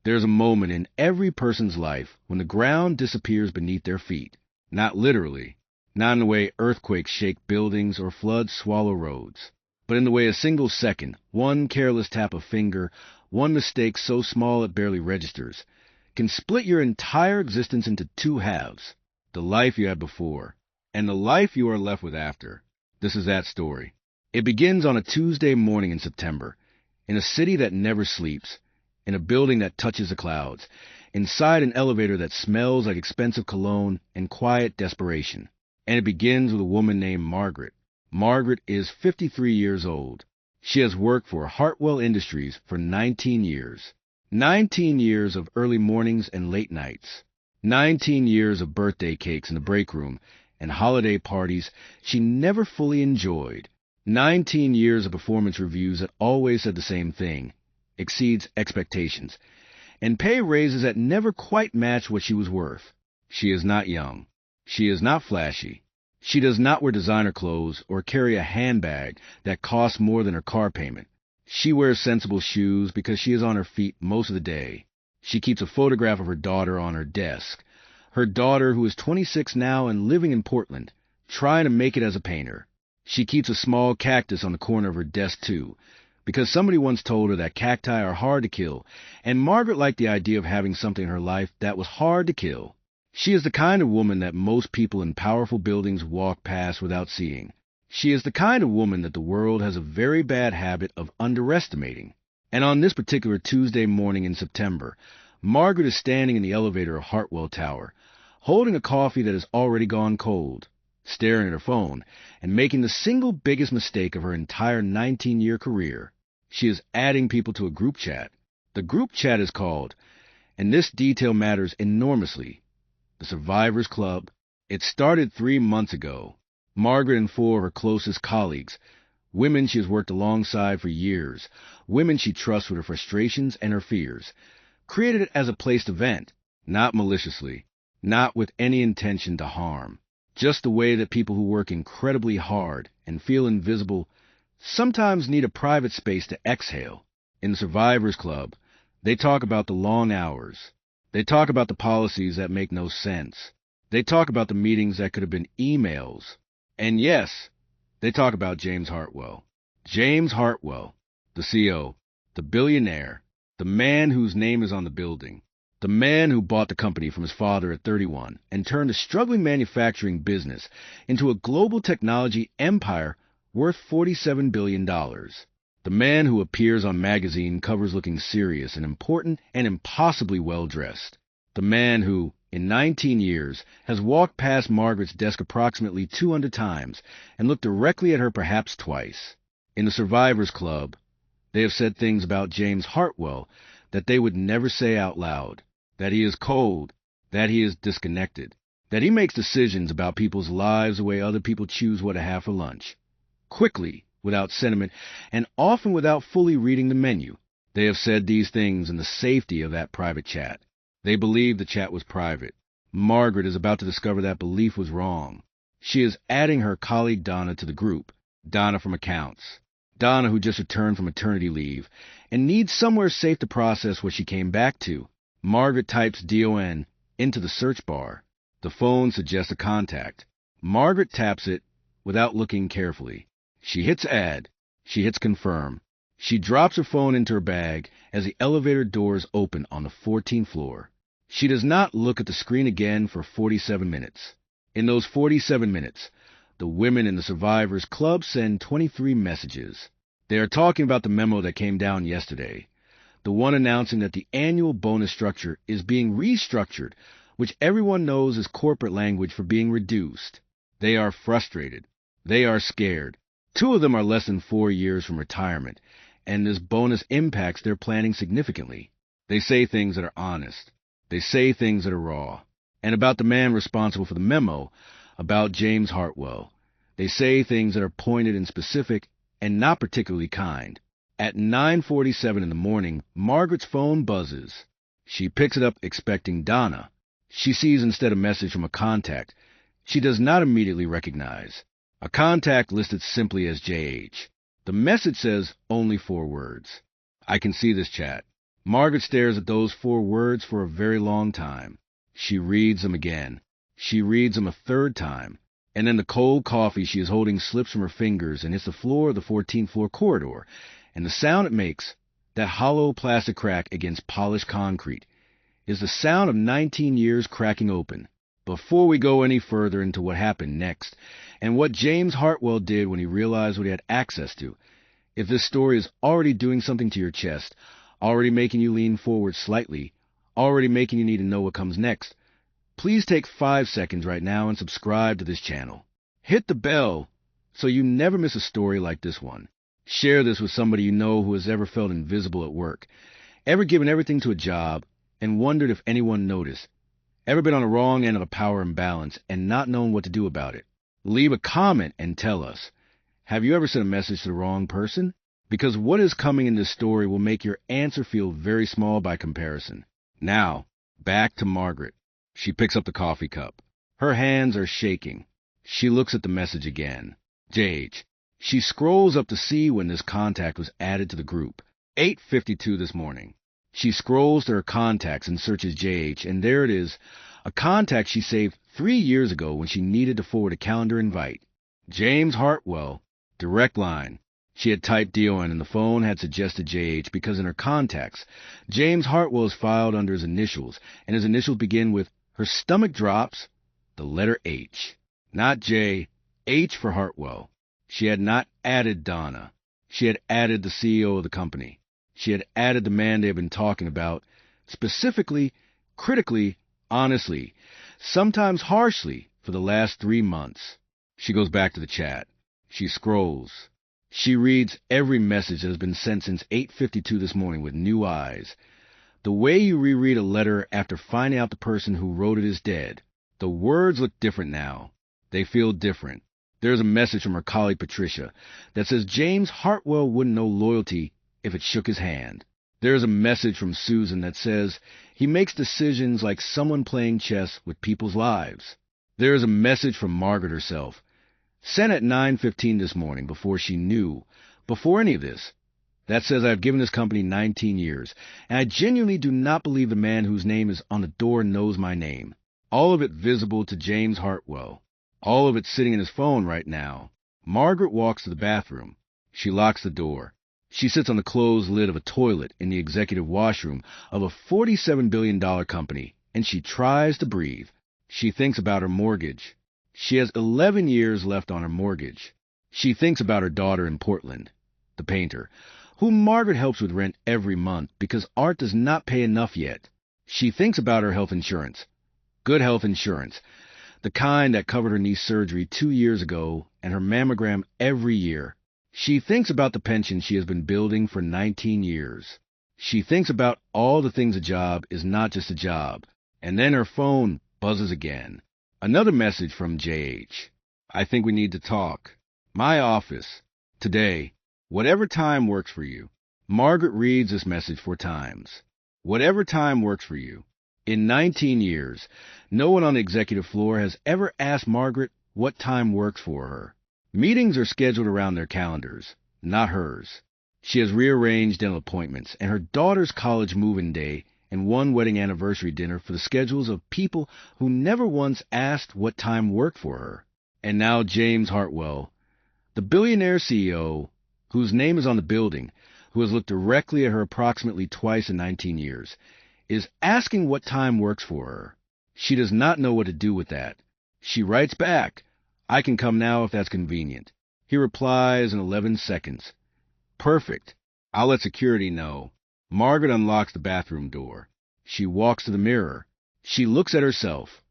There's a moment in every person's life when the ground disappears beneath their feet. Not literally, not in the way earthquakes shake buildings or floods swallow roads, but in the way a single second, one careless tap of finger, one mistake so small it barely registers, can split your entire existence into two halves: the life you had before and the life you are left with after. This is that story. It begins on a Tuesday morning in September, in a city that never sleeps, in a building that touches the clouds, inside an elevator that smells like expensive cologne and quiet desperation. And it begins with a woman named Margaret. Margaret is 53 years old. She has worked for Hartwell Industries for 19 years. 19 years of early mornings and late nights. 19 years of birthday cakes in the break room and holiday parties she never fully enjoyed. 19 years of performance reviews that always said the same thing: exceeds expectations, and pay raises that never quite matched what she was worth. She is not young. She is not flashy. She does not wear designer clothes or carry a handbag that costs more than her car payment. She wears sensible shoes because she is on her feet most of the day. She keeps a photograph of her daughter on her desk. Her daughter, who is 26 now and living in Portland, trying to make it as a painter. She keeps a small cactus on the corner of her desk, too, because somebody once told her that cacti are hard to kill, and Margaret liked the idea of having something in her life that was hard to kill. She is the kind of woman that most people in powerful buildings walk past without seeing. She is the kind of woman that the world has a very bad habit of underestimating. And on this particular Tuesday morning in September, Margaret is standing in the elevator of Hartwell Tower, holding a coffee that has already gone cold, staring at her phone, and making the single biggest mistake of her entire 19-year career. She is adding people to a group chat. The group chat is called, and this detail matters enormously, the Survivors Club. It started 3 months ago. Margaret and 4 of her closest colleagues, women she has worked alongside for years, women she trusts with her frustrations and her fears, created it as a place to vent, not maliciously, not with any intention to harm. Just the way that people who work incredibly hard and feel invisible sometimes need a private space to exhale. In the Survivors Club, they talk about the long hours. They talk about the policies that make no sense. They talk about the meetings that could have been emails. And yes, they talk about James Hartwell. James Hartwell, the CEO, the billionaire, the man whose name is on the building, the man who bought the company from his father at 31 and turned a struggling manufacturing business into a global technology empire worth $47 billion. The man who appears on magazine covers looking serious and important and impossibly well-dressed. The man who, in 19 years, has walked past Margaret's desk approximately 200 times and looked directly at her perhaps twice. In the Survivors Club, they have said things about James Hartwell that they would never say out loud. That he is cold, that he is disconnected, that he makes decisions about people's lives the way other people choose what to have for lunch. Quickly, without sentiment, and often without fully reading the menu. They have said these things in the safety of that private chat. They believe the chat was private. Margaret is about to discover that belief was wrong. She is adding her colleague Donna to the group. Donna from accounts. Donna, who just returned from maternity leave and needs somewhere safe to process what she came back to. Margaret types DON into the search bar. The phone suggests a contact. Margaret taps it without looking carefully. She hits add. She hits confirm. She drops her phone into her bag as the elevator doors open on the 14th floor. She does not look at the screen again for 47 minutes. In those 47 minutes, the women in the Survivors Club send 23 messages. They are talking about the memo that came down yesterday, the one announcing that the annual bonus structure is being restructured, which everyone knows is corporate language for being reduced. They are frustrated. They are scared. 2 of them are less than 4 years from retirement, and this bonus impacts their planning significantly. They say things that are honest. They say things that are raw. And about the man responsible for the memo, about James Hartwell, they say things that are pointed and specific and not particularly kind. At 9:47 in the morning, Margaret's phone buzzes. She picks it up expecting Donna. She sees instead a message from a contact she does not immediately recognize. A contact listed simply as JH. The message says only 4 words. I can see this chat. Margaret stares at those 4 words for a very long time. She reads them again. She reads them a third time. And then the cold coffee she is holding slips from her fingers and hits the floor of the 14th floor corridor. And the sound it makes, that hollow plastic crack against polished concrete, is the sound of 19 years cracking open. Before we go any further into what happened next, and what James Hartwell did when he realized what he had access to, if this story is already doing something to your chest, already making you lean forward slightly, already making you need to know what comes next, please take 5 seconds right now and subscribe to this channel. Hit the bell so you never miss a story like this one. Share this with somebody you know who has ever felt invisible at work, ever given everything to a job and wondered if anyone noticed, ever been on the wrong end of a power imbalance and not known what to do about it. Leave a comment and tell us. Have you ever sent a message to the wrong person? Because what is coming in this story will make your answer feel very small by comparison. Now, back to Margaret. She picks up the coffee cup. Her hands are shaking. She looks at the message again. JH. She scrolls up to see when this contact was added to the group. 8:52 this morning. She scrolls to her contacts and searches JH, and there it is, a contact she saved 3 years ago when she needed to forward a calendar invite. James Hartwell, direct line. She had typed DON and the phone had suggested JH because in her contacts, James Hartwell is filed under his initials, and his initials begin with her stomach drops, the letter H. Not J, H for Hartwell. She had not added Donna. She had added the CEO of the company. She had added the man they had been talking about, specifically, critically, honestly, sometimes harshly, for the last 3 months. She goes back to the chat. She scrolls. She reads every message that has been sent since 8:52 this morning with new eyes. The way you reread a letter after finding out the person who wrote it is dead. The words look different now. They feel different. There's a message from her colleague Patricia that says James Hartwell wouldn't know loyalty if it shook his hand. There's a message from Susan that says he makes decisions like someone playing chess with people's lives. There's a message from Margaret herself, sent at 9:15 this morning before she knew, before any of this, that says I've given this company 19 years, and I genuinely do not believe the man whose name is on the door knows my name. All of it visible to James Hartwell. All of it sitting in his phone right now. Margaret walks to the bathroom. She locks the door. She sits on the closed lid of a toilet in the executive washroom of a $47 billion company, and she tries to breathe. She thinks about her mortgage. She has 11 years left on her mortgage. She thinks about her daughter in Portland, the painter, whom Margaret helps with rent every month because Art does not pay enough yet. She thinks about her health insurance. Good health insurance. The kind that covered her knee surgery 2 years ago and her mammogram every year. She thinks about the pension she has been building for 19 years. She thinks about all the things a job is not just a job. And then her phone buzzes again. Another message from JH. I think we need to talk. My office. Today. Whatever time works for you. Margaret reads this message 4 times. Whatever time works for you. In 19 years, no one on the executive floor has ever asked Margaret what time works for her. Meetings are scheduled around their calendars, not hers. She has rearranged dental appointments and her daughter's college move-in day and one wedding anniversary dinner for the schedules of people who never once asked what time worked for her. And now James Hartwell, the billionaire CEO, whose name is on the building, who has looked directly at her approximately twice in 19 years, is asking what time works for her. She does not know what to do with that. She writes back, I can come now if that's convenient. He replies in 11 seconds. Perfect. I'll let security know. Margaret unlocks the bathroom door. She walks to the mirror. She looks at herself.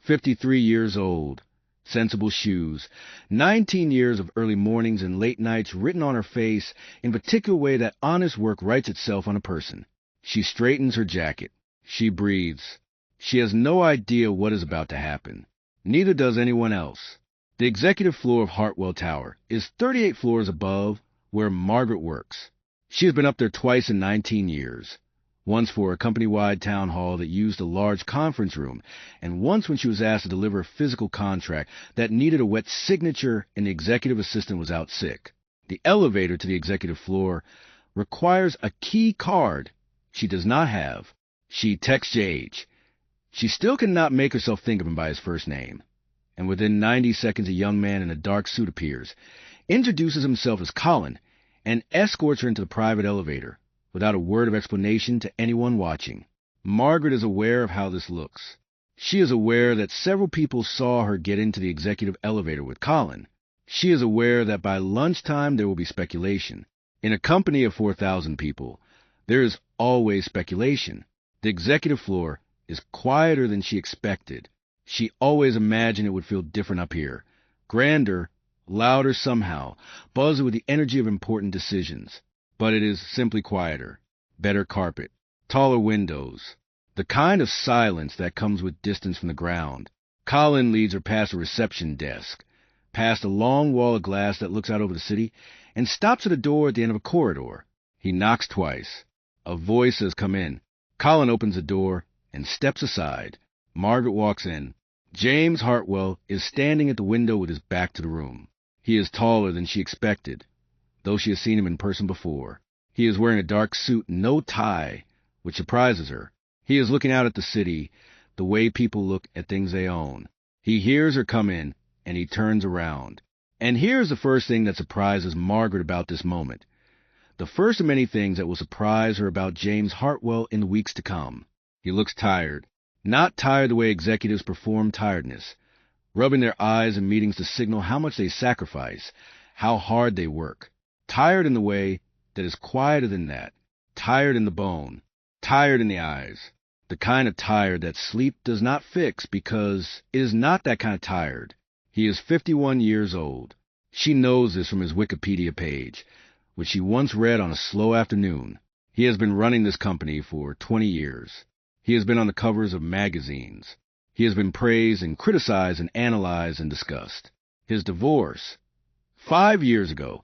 53 years old. Sensible shoes. 19 years of early mornings and late nights written on her face in a particular way that honest work writes itself on a person. She straightens her jacket. She breathes. She has no idea what is about to happen. Neither does anyone else. The executive floor of Hartwell Tower is 38 floors above where Margaret works. She has been up there twice in 19 years. Once for a company-wide town hall that used a large conference room, and once when she was asked to deliver a physical contract that needed a wet signature and the executive assistant was out sick. The elevator to the executive floor requires a key card. She does not have. She texts Jage. She still cannot make herself think of him by his first name. And within 90 seconds, a young man in a dark suit appears, introduces himself as Colin, and escorts her into the private elevator, without a word of explanation to anyone watching. Margaret is aware of how this looks. She is aware that several people saw her get into the executive elevator with Colin. She is aware that by lunchtime there will be speculation. In a company of 4,000 people, there is always speculation. The executive floor is quieter than she expected. She always imagined it would feel different up here. Grander, louder somehow, buzzed with the energy of important decisions. But it is simply quieter. Better carpet. Taller windows. The kind of silence that comes with distance from the ground. Colin leads her past a reception desk, past a long wall of glass that looks out over the city, and stops at a door at the end of a corridor. He knocks twice. A voice says, "Come in." Colin opens the door and steps aside. Margaret walks in. James Hartwell is standing at the window with his back to the room. He is taller than she expected, though she has seen him in person before. He is wearing a dark suit and no tie, which surprises her. He is looking out at the city, the way people look at things they own. He hears her come in, and he turns around. And here's the first thing that surprises Margaret about this moment. The first of many things that will surprise her about James Hartwell in the weeks to come. He looks tired. Not tired the way executives perform tiredness, rubbing their eyes in meetings to signal how much they sacrifice, how hard they work. Tired in the way that is quieter than that. Tired in the bone. Tired in the eyes. The kind of tired that sleep does not fix, because it is not that kind of tired. He is 51 years old. She knows this from his Wikipedia page, which she once read on a slow afternoon. He has been running this company for 20 years. He has been on the covers of magazines. He has been praised and criticized and analyzed and discussed. His divorce, 5 years ago,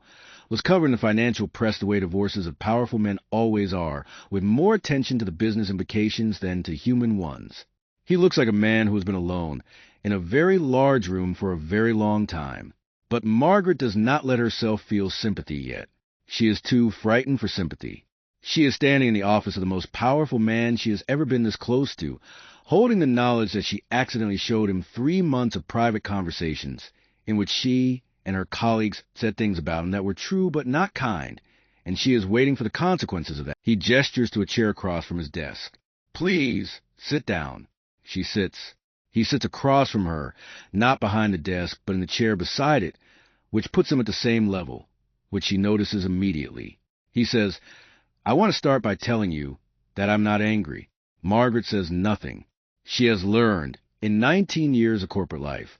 was covered in the financial press the way divorces of powerful men always are, with more attention to the business implications than to human ones. He looks like a man who has been alone in a very large room for a very long time. But Margaret does not let herself feel sympathy yet. She is too frightened for sympathy. She is standing in the office of the most powerful man she has ever been this close to, holding the knowledge that she accidentally showed him 3 months of private conversations in which she and her colleagues said things about him that were true but not kind, and she is waiting for the consequences of that. He gestures to a chair across from his desk. "Please, sit down." She sits. He sits across from her, not behind the desk, but in the chair beside it, which puts him at the same level, which she notices immediately. He says, "I want to start by telling you that I'm not angry." Margaret says nothing. She has learned, in 19 years of corporate life,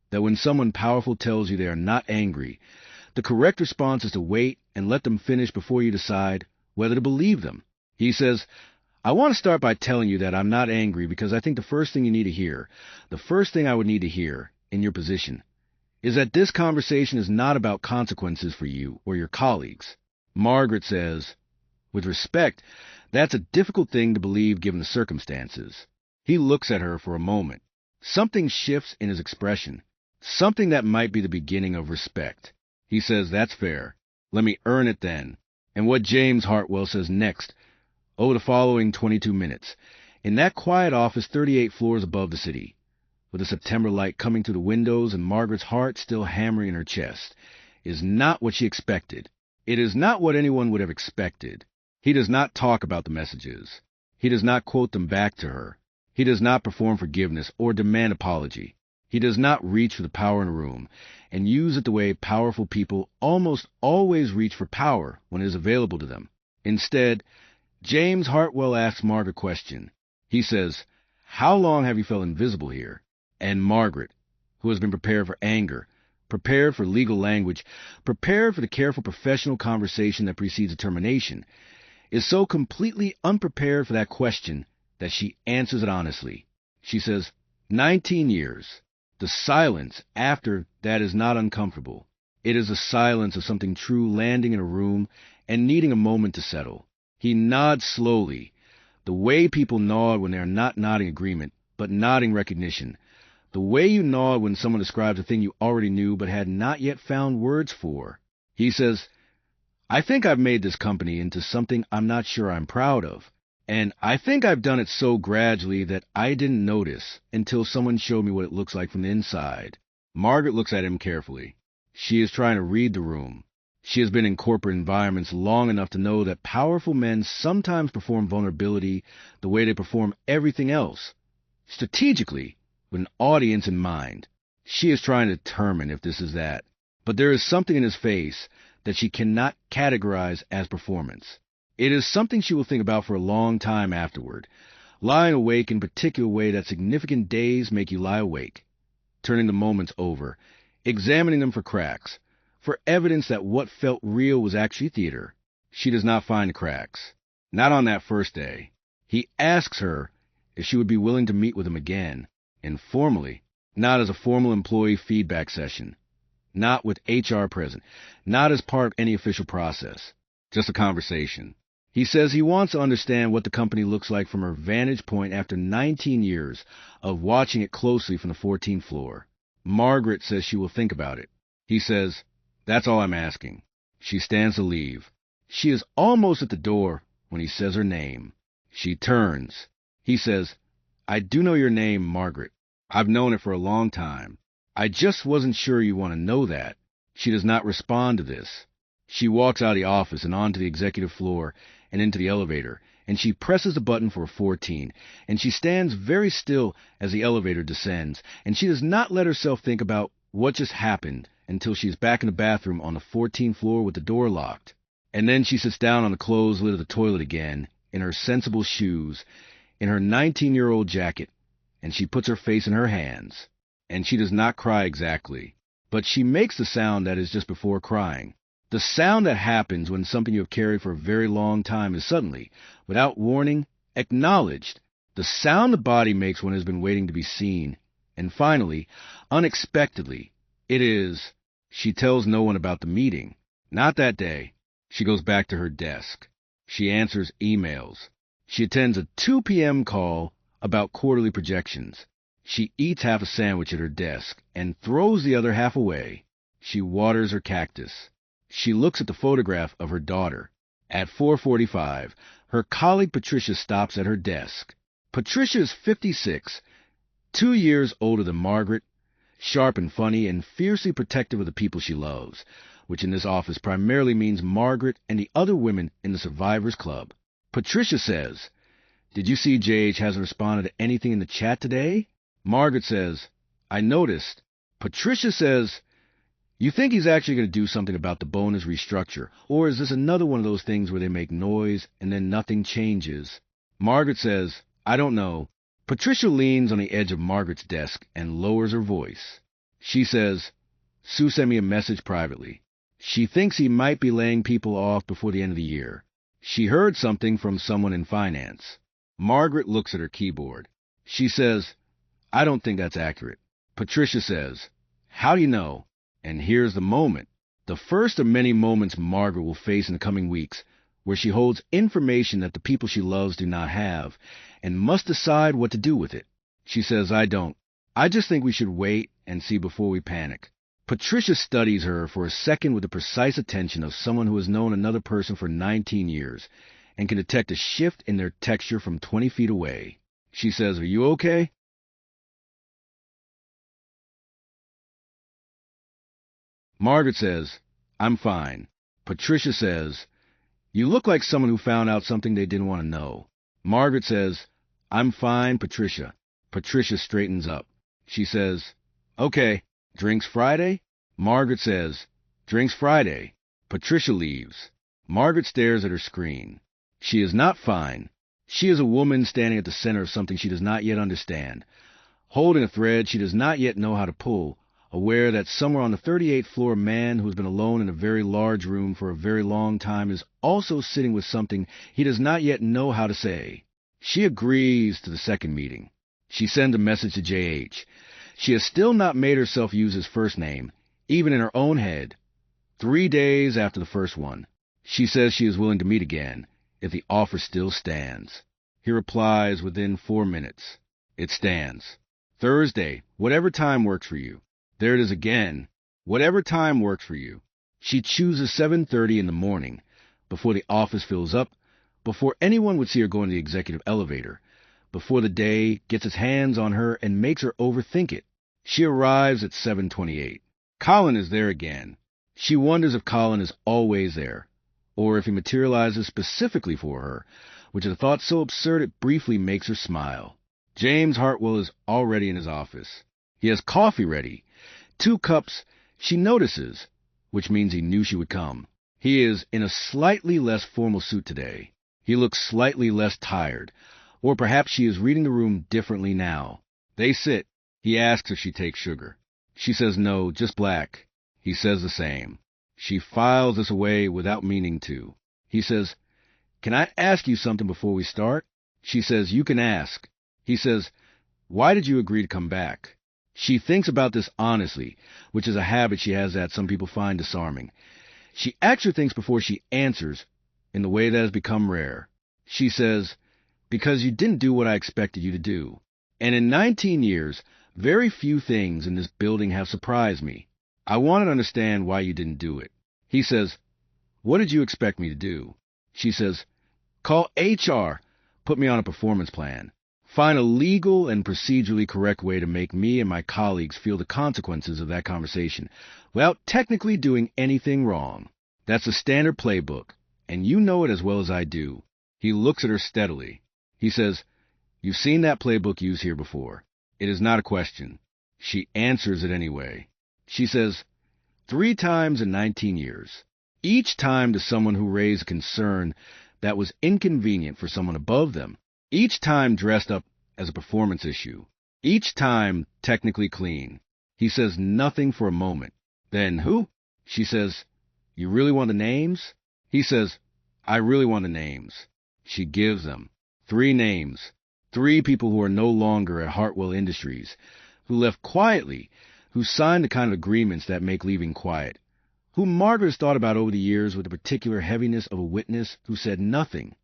that when someone powerful tells you they are not angry, the correct response is to wait and let them finish before you decide whether to believe them. He says, "I want to start by telling you that I'm not angry because I think the first thing you need to hear, the first thing I would need to hear in your position, is that this conversation is not about consequences for you or your colleagues." Margaret says, "With respect, that's a difficult thing to believe given the circumstances." He looks at her for a moment. Something shifts in his expression. Something that might be the beginning of respect. He says, "That's fair. Let me earn it then." And what James Hartwell says next, over the following 22 minutes, in that quiet office 38 floors above the city, with the September light coming through the windows and Margaret's heart still hammering in her chest, is not what she expected. It is not what anyone would have expected. He does not talk about the messages. He does not quote them back to her. He does not perform forgiveness or demand apology. He does not reach for the power in a room and use it the way powerful people almost always reach for power when it is available to them. Instead, James Hartwell asks Margaret a question. He says, "How long have you felt invisible here?" And Margaret, who has been prepared for anger, prepared for legal language, prepared for the careful professional conversation that precedes a termination, is so completely unprepared for that question that she answers it honestly. She says, 19 years. The silence after that is not uncomfortable. It is the silence of something true landing in a room and needing a moment to settle. He nods slowly, the way people nod when they are not nodding agreement, but nodding recognition. The way you nod when someone describes a thing you already knew but had not yet found words for. He says, "I think I've made this company into something I'm not sure I'm proud of." And I think I've done it so gradually that I didn't notice until someone showed me what it looks like from the inside. Margaret looks at him carefully. She is trying to read the room. She has been in corporate environments long enough to know that powerful men sometimes perform vulnerability the way they perform everything else, strategically, with an audience in mind. She is trying to determine if this is that. But there is something in his face that she cannot categorize as performance. It is something she will think about for a long time afterward, lying awake in a particular way that significant days make you lie awake, turning the moments over, examining them for cracks, for evidence that what felt real was actually theater. She does not find the cracks. Not on that first day. He asks her if she would be willing to meet with him again, informally, not as a formal employee feedback session, not with HR present, not as part of any official process, just a conversation. He says he wants to understand what the company looks like from her vantage point after 19 years of watching it closely from the 14th floor. Margaret says she will think about it. He says, "That's all I'm asking." She stands to leave. She is almost at the door when he says her name. She turns. He says, "I do know your name, Margaret. I've known it for a long time. I just wasn't sure you want to know that." She does not respond to this. She walks out of the office and onto the executive floor and into the elevator, and she presses the button for 14, and she stands very still as the elevator descends, and she does not let herself think about what just happened until she is back in the bathroom on the 14th floor with the door locked. And then she sits down on the closed lid of the toilet again, in her sensible shoes, in her 19-year-old jacket, and she puts her face in her hands. And she does not cry exactly, but she makes the sound that is just before crying. The sound that happens when something you have carried for a very long time is suddenly, without warning, acknowledged. The sound the body makes when it has been waiting to be seen. And finally, unexpectedly, it is, she tells no one about the meeting. Not that day. She goes back to her desk. She answers emails. She attends a 2 p.m. call about quarterly projections. She eats half a sandwich at her desk and throws the other half away. She waters her cactus. She looks at the photograph of her daughter. At 4:45, her colleague Patricia stops at her desk. Patricia is 56, 2 years older than Margaret, sharp and funny, and fiercely protective of the people she loves, which in this office primarily means Margaret and the other women in the Survivors Club. Patricia says, "Did you see JH hasn't responded to anything in the chat today?" Margaret says, "I noticed." Patricia says, "You think he's actually going to do something about the bonus restructure, or is this another one of those things where they make noise and then nothing changes?" Margaret says, "I don't know." Patricia leans on the edge of Margaret's desk and lowers her voice. She says, "Sue sent me a message privately. She thinks he might be laying people off before the end of the year. She heard something from someone in finance." Margaret looks at her keyboard. She says, "I don't think that's accurate." Patricia says, "How do you know?" And here's the moment, the first of many moments Margaret will face in the coming weeks, where she holds information that the people she loves do not have, and must decide what to do with it. She says, "I don't. I just think we should wait and see before we panic." Patricia studies her for a second with the precise attention of someone who has known another person for 19 years, and can detect a shift in their texture from 20 feet away. She says, "Are you okay?" Margaret says, "I'm fine." Patricia says, "You look like someone who found out something they didn't want to know." Margaret says, "I'm fine, Patricia." Patricia straightens up. She says, "Okay, drinks Friday?" Margaret says, "Drinks Friday." Patricia leaves. Margaret stares at her screen. She is not fine. She is a woman standing at the center of something she does not yet understand, holding a thread she does not yet know how to pull, aware that somewhere on the 38th floor a man who has been alone in a very large room for a very long time is also sitting with something he does not yet know how to say. She agrees to the second meeting. She sends a message to JH. She has still not made herself use his first name, even in her own head. 3 days after the first one, she says she is willing to meet again, if the offer still stands. He replies within 4 minutes. It stands. Thursday, whatever time works for you. There it is again. Whatever time works for you. She chooses 7:30 in the morning, before the office fills up, before anyone would see her go in the executive elevator, before the day gets its hands on her and makes her overthink it. She arrives at 7:28. Colin is there again. She wonders if Colin is always there, or if he materializes specifically for her, which is a thought so absurd it briefly makes her smile. James Hartwell is already in his office. He has coffee ready. 2 cups, she notices, which means he knew she would come. He is in a slightly less formal suit today. He looks slightly less tired, or perhaps she is reading the room differently now. They sit. He asks if she takes sugar. She says no, just black. He says the same. She files this away without meaning to. He says, "Can I ask you something before we start?" She says, "You can ask." He says, "Why did you agree to come back?" She thinks about this honestly, which is a habit she has that some people find disarming. She actually thinks before she answers, in the way that has become rare. She says, "Because you didn't do what I expected you to do. And in 19 years, very few things in this building have surprised me. I wanted to understand why you didn't do it." He says, "What did you expect me to do?" She says, "Call HR, put me on a performance plan. Find a legal and procedurally correct way to make me and my colleagues feel the consequences of that conversation without technically doing anything wrong. That's the standard playbook, and you know it as well as I do." He looks at her steadily. He says, "You've seen that playbook used here before. It is not a question." She answers it anyway. She says, 3 times in 19 years. Each time to someone who raised a concern that was inconvenient for someone above them. Each time dressed up as a performance issue. Each time technically clean. He says nothing for a moment. Then, "Who?" She says, "You really want the names?" He says, "I really want the names." She gives them. 3 names. 3 people who are no longer at Hartwell Industries, who left quietly, who signed the kind of agreements that make leaving quiet, who Margaret has thought about over the years with the particular heaviness of a witness who said nothing.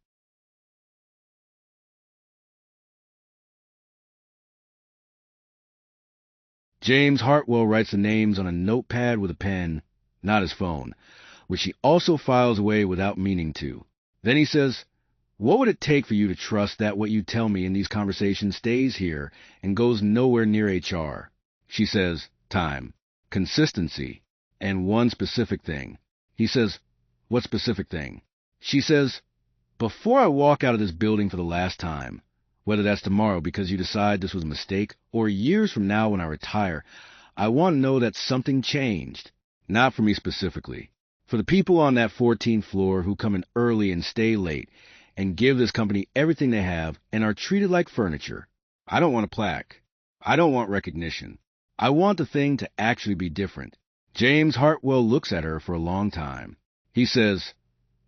James Hartwell writes the names on a notepad with a pen, not his phone, which he also files away without meaning to. Then he says, "What would it take for you to trust that what you tell me in these conversations stays here and goes nowhere near HR?" She says, "Time, consistency, and one specific thing." He says, "What specific thing?" She says, "Before I walk out of this building for the last time, whether that's tomorrow because you decide this was a mistake, or years from now when I retire, I want to know that something changed. Not for me specifically. For the people on that 14th floor who come in early and stay late and give this company everything they have and are treated like furniture. I don't want a plaque. I don't want recognition. I want the thing to actually be different." James Hartwell looks at her for a long time. He says,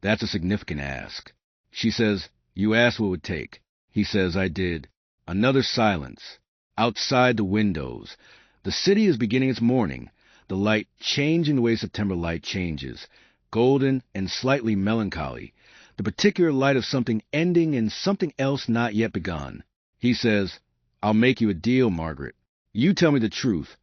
"That's a significant ask." She says, "You asked what it would take." He says, "I did." Another silence. Outside the windows. The city is beginning its morning. The light changing the way September light changes. Golden and slightly melancholy. The particular light of something ending and something else not yet begun. He says, "I'll make you a deal, Margaret. You tell me the truth.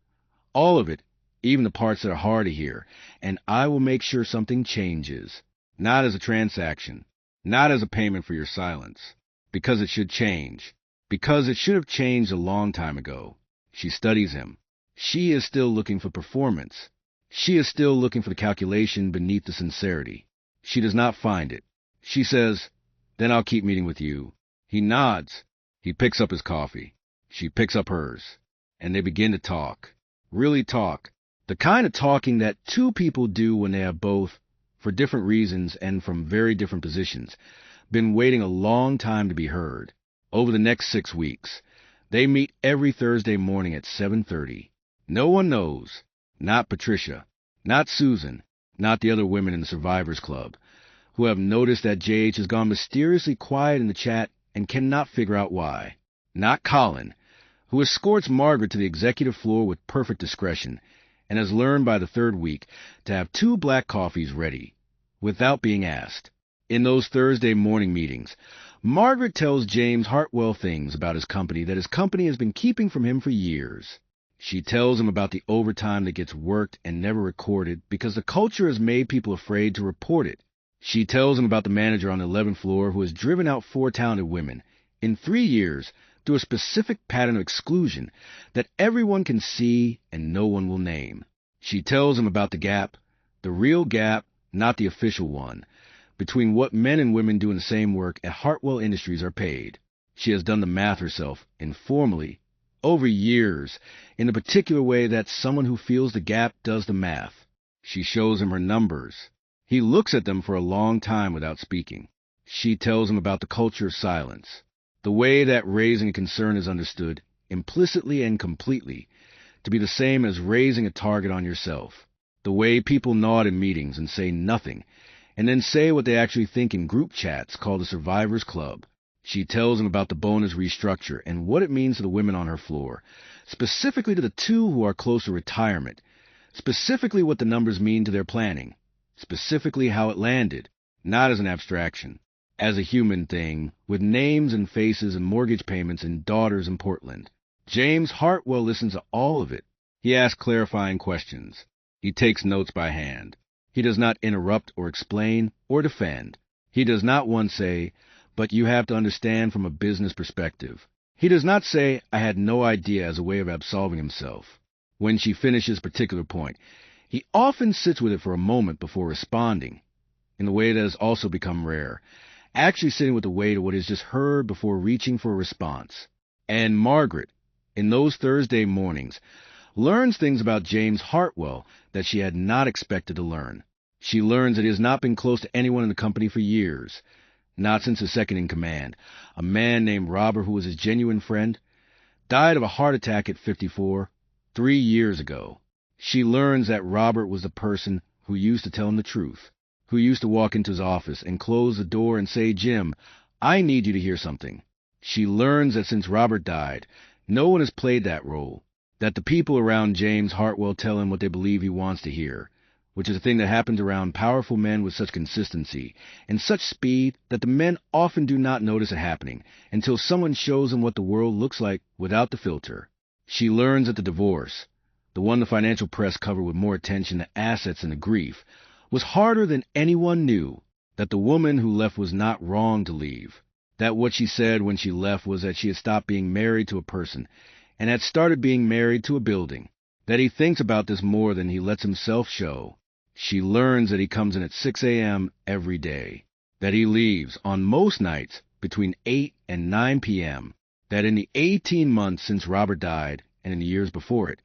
All of it, even the parts that are hard to hear, and I will make sure something changes. Not as a transaction. Not as a payment for your silence. Because it should change. Because it should have changed a long time ago." She studies him. She is still looking for performance. She is still looking for the calculation beneath the sincerity. She does not find it. She says, "Then I'll keep meeting with you." He nods. He picks up his coffee. She picks up hers. And they begin to talk. Really talk. The kind of talking that 2 people do when they have both, for different reasons and from very different positions, been waiting a long time to be heard. Over the next 6 weeks, they meet every Thursday morning at 7:30. No one knows. Not Patricia. Not Susan. Not the other women in the Survivors Club, who have noticed that JH has gone mysteriously quiet in the chat and cannot figure out why. Not Colin, who escorts Margaret to the executive floor with perfect discretion and has learned by the 3rd week to have 2 black coffees ready, without being asked. In those Thursday morning meetings, Margaret tells James Hartwell things about his company that his company has been keeping from him for years. She tells him about the overtime that gets worked and never recorded because the culture has made people afraid to report it. She tells him about the manager on the 11th floor who has driven out 4 talented women in 3 years through a specific pattern of exclusion that everyone can see and no one will name. She tells him about the gap, the real gap, not the official one, between what men and women doing the same work at Hartwell Industries are paid. She has done the math herself, informally, over years, in a particular way that someone who feels the gap does the math. She shows him her numbers. He looks at them for a long time without speaking. She tells him about the culture of silence, the way that raising a concern is understood, implicitly and completely, to be the same as raising a target on yourself, the way people nod in meetings and say nothing, and then say what they actually think in group chats called the Survivors Club. She tells him about the bonus restructure and what it means to the women on her floor, specifically to the 2 who are close to retirement, specifically what the numbers mean to their planning, specifically how it landed, not as an abstraction, as a human thing, with names and faces and mortgage payments and daughters in Portland. James Hartwell listens to all of it. He asks clarifying questions. He takes notes by hand. He does not interrupt or explain or defend. He does not once say, "But you have to understand from a business perspective." He does not say, "I had no idea," as a way of absolving himself. When she finishes a particular point, he often sits with it for a moment before responding, in a way that has also become rare, actually sitting with the weight of what is just heard before reaching for a response. And Margaret, in those Thursday mornings, learns things about James Hartwell that she had not expected to learn. She learns that he has not been close to anyone in the company for years, not since his second in command, a man named Robert who was his genuine friend, died of a heart attack at 54, 3 years ago. She learns that Robert was the person who used to tell him the truth, who used to walk into his office and close the door and say, "Jim, I need you to hear something." She learns that since Robert died, no one has played that role, that the people around James Hartwell tell him what they believe he wants to hear, which is a thing that happens around powerful men with such consistency and such speed that the men often do not notice it happening until someone shows them what the world looks like without the filter. She learns that the divorce, the one the financial press covered with more attention to assets than to grief, was harder than anyone knew, that the woman who left was not wrong to leave, that what she said when she left was that she had stopped being married to a person and had started being married to a building, that he thinks about this more than he lets himself show. She learns that he comes in at 6 a.m. every day, that he leaves on most nights between 8 and 9 p.m., that in the 18 months since Robert died and in the years before it,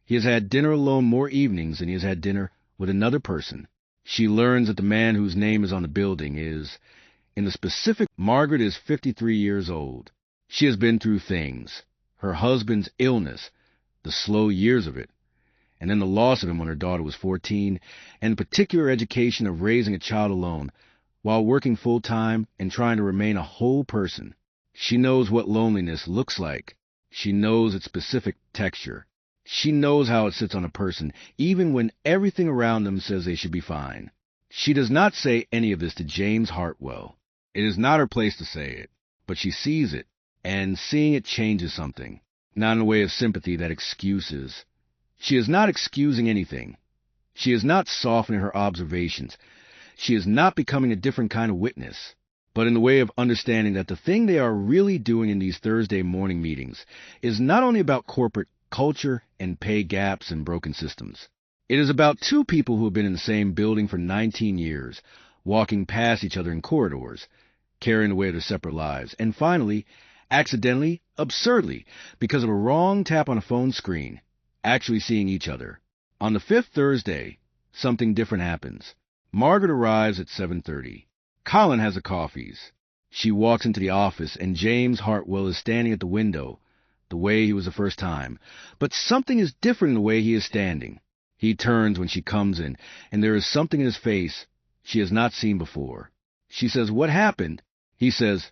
he has had dinner alone more evenings than he has had dinner with another person. She learns that the man whose name is on the building is, in the specific, Margaret is 53 years old. She has been through things, her husband's illness, the slow years of it, and then the loss of him when her daughter was 14, and the particular education of raising a child alone while working full-time and trying to remain a whole person. She knows what loneliness looks like. She knows its specific texture. She knows how it sits on a person, even when everything around them says they should be fine. She does not say any of this to James Hartwell. It is not her place to say it, but she sees it, and seeing it changes something, not in a way of sympathy that excuses. She is not excusing anything. She is not softening her observations. She is not becoming a different kind of witness, but in the way of understanding that the thing they are really doing in these Thursday morning meetings is not only about corporate culture and pay gaps and broken systems. It is about 2 people who have been in the same building for 19 years, walking past each other in corridors, carrying the weight of their separate lives, and finally, accidentally, absurdly, because of a wrong tap on a phone screen, actually seeing each other. On the 5th Thursday, something different happens. Margaret arrives at 7:30. Colin has the coffees. She walks into the office, and James Hartwell is standing at the window, the way he was the first time. But something is different in the way he is standing. He turns when she comes in, and there is something in his face she has not seen before. She says, "What happened?" He says,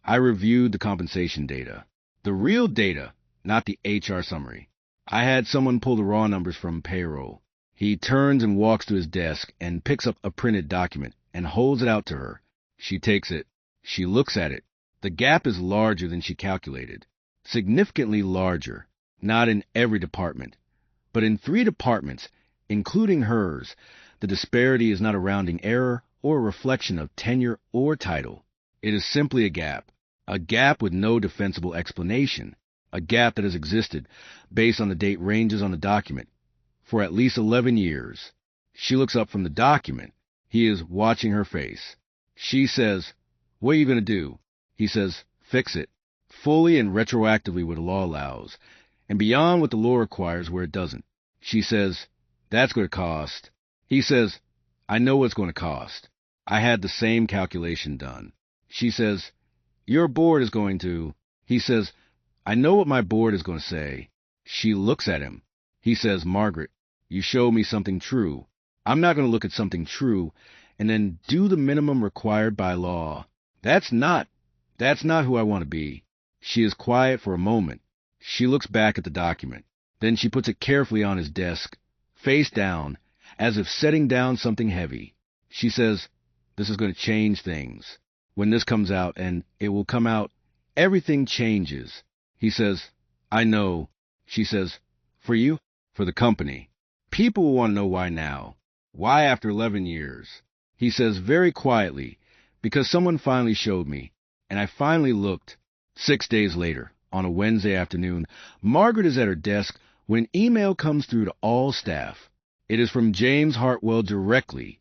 "I reviewed the compensation data. The real data, not the HR summary. I had someone pull the raw numbers from payroll." He turns and walks to his desk and picks up a printed document and holds it out to her. She takes it. She looks at it. The gap is larger than she calculated. Significantly larger. Not in every department, but in 3 departments, including hers. The disparity is not a rounding error or a reflection of tenure or title. It is simply a gap with no defensible explanation, a gap that has existed, based on the date ranges on the document, for at least 11 years. She looks up from the document. He is watching her face. She says, "What are you going to do?" He says, "Fix it, fully and retroactively what the law allows, and beyond what the law requires where it doesn't." She says, "That's going to cost." He says, "I know what it's going to cost. I had the same calculation done." She says, "Your board is going to..." He says, "I know what my board is going to say." She looks at him. He says, "Margaret, you showed me something true. I'm not going to look at something true and then do the minimum required by law. That's not who I want to be." She is quiet for a moment. She looks back at the document. Then she puts it carefully on his desk, face down, as if setting down something heavy. She says, "This is going to change things. When this comes out, and it will come out, everything changes." He says, "I know." She says, "For you?" "For the company. People will want to know why now. Why after 11 years?" He says very quietly, "Because someone finally showed me, and I finally looked." 6 days later, on a Wednesday afternoon, Margaret is at her desk when an email comes through to all staff. It is from James Hartwell directly,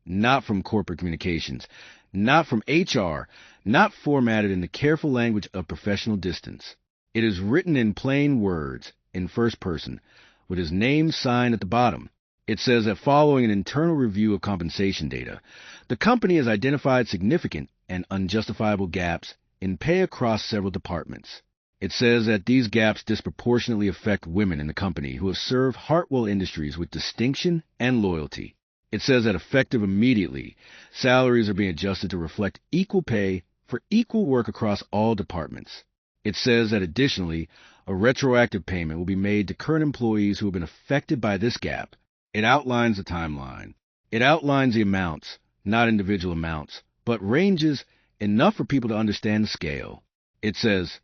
not from corporate communications, not from HR, not formatted in the careful language of professional distance. It is written in plain words, in first person, with his name signed at the bottom. It says that following an internal review of compensation data, the company has identified significant and unjustifiable gaps in pay across several departments. It says that these gaps disproportionately affect women in the company who have served Hartwell Industries with distinction and loyalty. It says that effective immediately, salaries are being adjusted to reflect equal pay for equal work across all departments. It says that additionally, a retroactive payment will be made to current employees who have been affected by this gap. It outlines the timeline. It outlines the amounts, not individual amounts, but ranges enough for people to understand the scale. It says,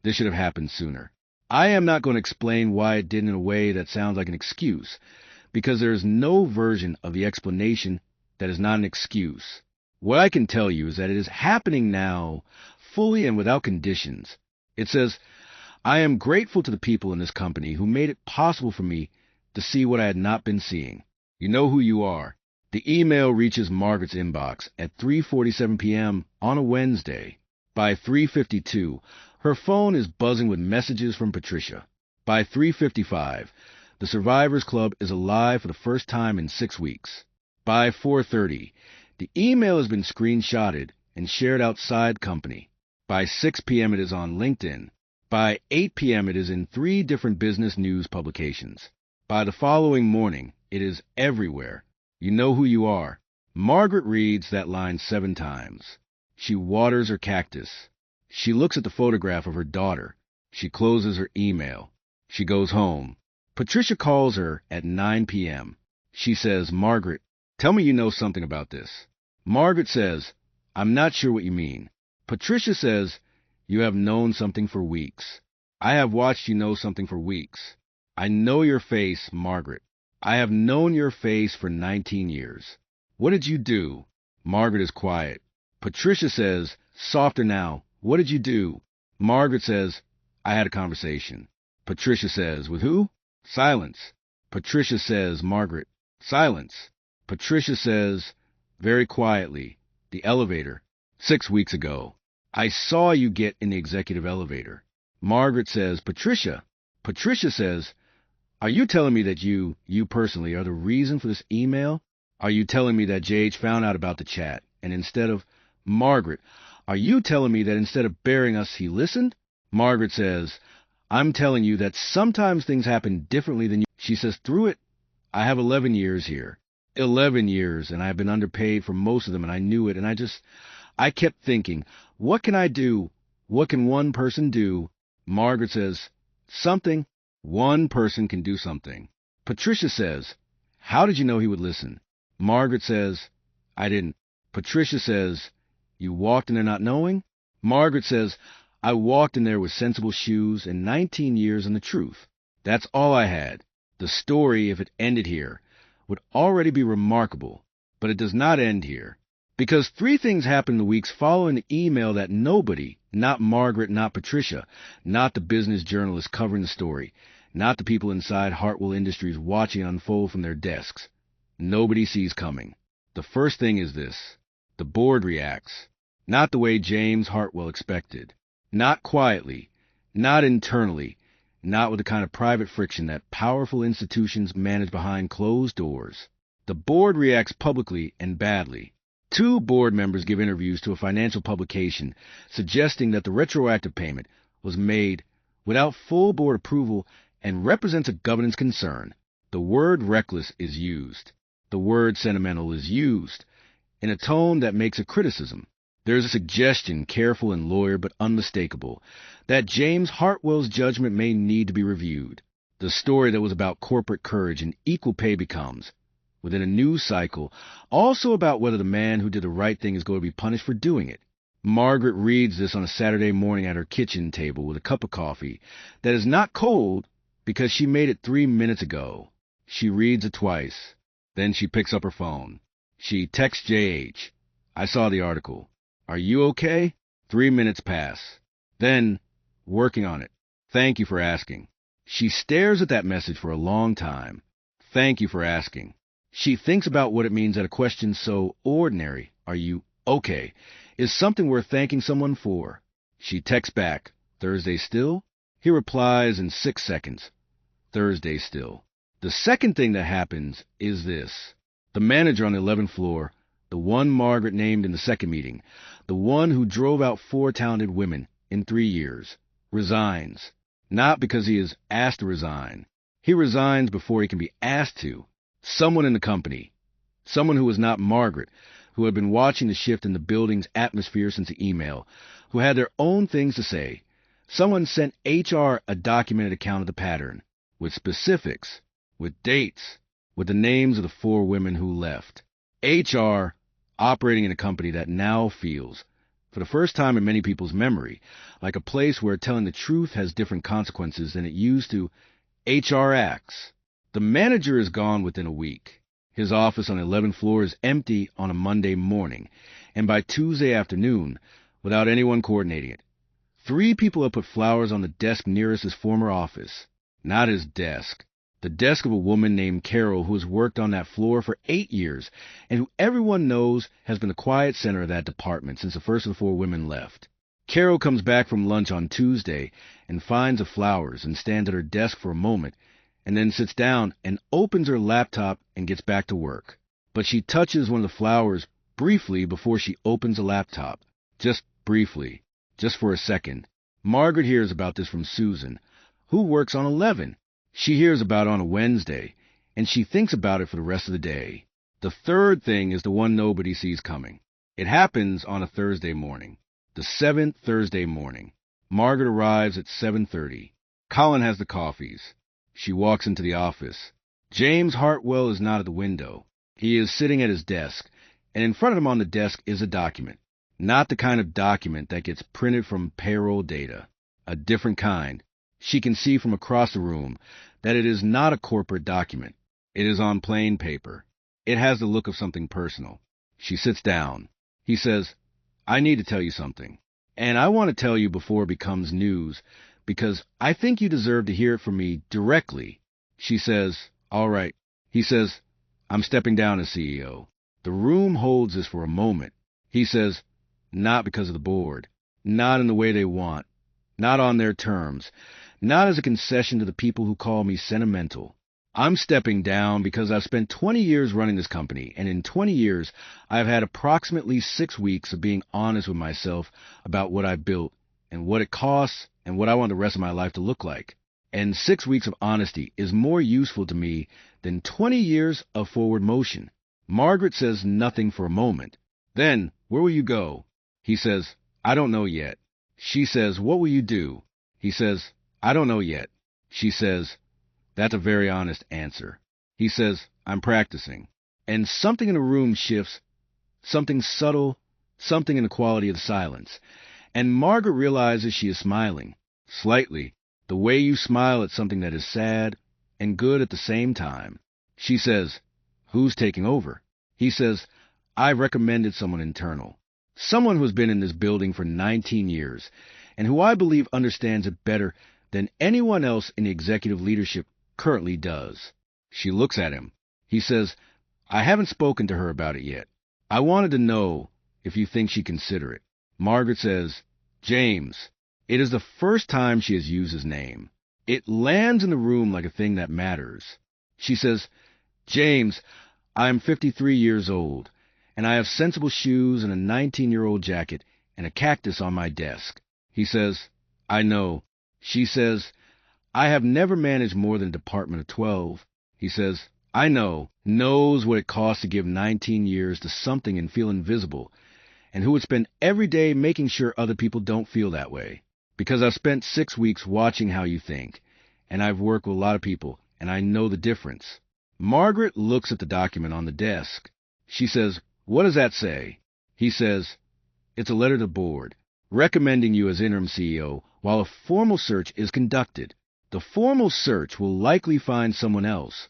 "This should have happened sooner." I am not going to explain why it did in a way that sounds like an excuse, because there is no version of the explanation that is not an excuse. What I can tell you is that it is happening now, fully and without conditions. It says, "I am grateful to the people in this company who made it possible for me to see what I had not been seeing. You know who you are." The email reaches Margaret's inbox at 3:47 p.m. on a Wednesday. By 3:52, her phone is buzzing with messages from Patricia. By 3:55, the Survivors Club is alive for the first time in 6 weeks. By 4:30, the email has been screenshotted and shared outside company. By 6 p.m. it is on LinkedIn. By 8 p.m. it is in 3 different business news publications. By the following morning, it is everywhere. You know who you are. Margaret reads that line 7 times. She waters her cactus. She looks at the photograph of her daughter. She closes her email. She goes home. Patricia calls her at 9 p.m. She says, "Margaret, tell me you know something about this." Margaret says, "I'm not sure what you mean." Patricia says, "You have known something for weeks. I have watched you know something for weeks. I know your face, Margaret. I have known your face for 19 years. What did you do?" Margaret is quiet. Patricia says, softer now, "What did you do?" Margaret says, "I had a conversation." Patricia says, "With who?" Silence. Patricia says, "Margaret." Silence. Patricia says, very quietly, "The elevator. 6 weeks ago. I saw you get in the executive elevator." Margaret says, "Patricia." Patricia says, "Are you telling me that you personally, are the reason for this email? Are you telling me that JH found out about the chat, and instead of..." Margaret, "Are you telling me that instead of burying us, he listened?" Margaret says, "I'm telling you that sometimes things happen differently than you..." She says, "Through it, I have 11 years here. 11 years, and I have been underpaid for most of them, and I knew it, and I kept thinking, what can I do? What can one person do?" Margaret says, "Something. One person can do something." Patricia says, "How did you know he would listen?" Margaret says, "I didn't." Patricia says, "You walked in there not knowing?" Margaret says, "I walked in there with sensible shoes and 19 years and the truth. That's all I had. The story, if it ended here, would already be remarkable, but it does not end here. Because three things happened in the weeks following the email that nobody, not Margaret, not Patricia, not the business journalists covering the story, not the people inside Hartwell Industries watching it unfold from their desks, nobody sees coming. The first thing is this. The board reacts. Not the way James Hartwell expected. Not quietly. Not internally. Not with the kind of private friction that powerful institutions manage behind closed doors. The board reacts publicly and badly. Two board members give interviews to a financial publication suggesting that the retroactive payment was made without full board approval and represents a governance concern. The word reckless is used. The word sentimental is used in a tone that makes a criticism. There is a suggestion, careful and lawyer but unmistakable, that James Hartwell's judgment may need to be reviewed. The story that was about corporate courage and equal pay becomes, within a news cycle, also about whether the man who did the right thing is going to be punished for doing it. Margaret reads this on a Saturday morning at her kitchen table with a cup of coffee that is not cold because she made it 3 minutes ago. She reads it twice. Then she picks up her phone. She texts JH. I saw the article. Are you okay? 3 minutes pass. Then, working on it. Thank you for asking. She stares at that message for a long time. Thank you for asking. She thinks about what it means that a question so ordinary, are you okay, is something worth thanking someone for. She texts back, Thursday still? He replies in 6 seconds, Thursday still. The second thing that happens is this. The manager on the 11th floor, the one Margaret named in the second meeting, the one who drove out 4 talented women in 3 years, resigns. Not because he is asked to resign. He resigns before he can be asked to. Someone in the company, someone who was not Margaret, who had been watching the shift in the building's atmosphere since the email, who had their own things to say. Someone sent HR a documented account of the pattern, with specifics, with dates, with the names of the 4 women who left. HR operating in a company that now feels, for the first time in many people's memory, like a place where telling the truth has different consequences than it used to. HR acts. The manager is gone within a week. His office on the 11th floor is empty on a Monday morning, and by Tuesday afternoon, without anyone coordinating it. 3 people have put flowers on the desk nearest his former office. Not his desk. The desk of a woman named Carol who has worked on that floor for 8 years, and who everyone knows has been the quiet center of that department since the first of the 4 women left. Carol comes back from lunch on Tuesday and finds the flowers and stands at her desk for a moment, and then sits down and opens her laptop and gets back to work. But she touches one of the flowers briefly before she opens the laptop. Just briefly. Just for a second. Margaret hears about this from Susan, who works on 11. She hears about it on a Wednesday, and she thinks about it for the rest of the day. The third thing is the one nobody sees coming. It happens on a Thursday morning. The 7th Thursday morning. Margaret arrives at 7:30. Colin has the coffees. She walks into the office. James Hartwell is not at the window. He is sitting at his desk, and in front of him on the desk is a document. Not the kind of document that gets printed from payroll data. A different kind. She can see from across the room that it is not a corporate document. It is on plain paper. It has the look of something personal. She sits down. He says, I need to tell you something. And I want to tell you before it becomes news, because I think you deserve to hear it from me directly. She says, all right. He says, I'm stepping down as CEO. The room holds this for a moment. He says, not because of the board. Not in the way they want. Not on their terms. Not as a concession to the people who call me sentimental. I'm stepping down because I've spent 20 years running this company, and in 20 years, I've had approximately 6 weeks of being honest with myself about what I built, and what it costs, and what I want the rest of my life to look like. And 6 weeks of honesty is more useful to me than 20 years of forward motion. Margaret says nothing for a moment. Then, where will you go? He says, I don't know yet. She says, what will you do? He says, I don't know yet. She says, that's a very honest answer. He says, I'm practicing. And something in the room shifts, something subtle, something in the quality of the silence. And Margaret realizes she is smiling, slightly, the way you smile at something that is sad and good at the same time. She says, who's taking over? He says, I recommended someone internal. Someone who's been in this building for 19 years, and who I believe understands it better than anyone else in the executive leadership currently does. She looks at him. He says, I haven't spoken to her about it yet. I wanted to know if you think she'd consider it. Margaret says, James. It is the first time she has used his name. It lands in the room like a thing that matters. She says, James, I am 53 years old, and I have sensible shoes and a 19-year-old jacket and a cactus on my desk. He says, I know. She says, I have never managed more than a department of 12. He says, I know, knows what it costs to give 19 years to something and feel invisible, and who would spend every day making sure other people don't feel that way. Because I've spent 6 weeks watching how you think, and I've worked with a lot of people, and I know the difference. Margaret looks at the document on the desk. She says, what does that say? He says, it's a letter to the board, recommending you as interim CEO while a formal search is conducted. The formal search will likely find someone else.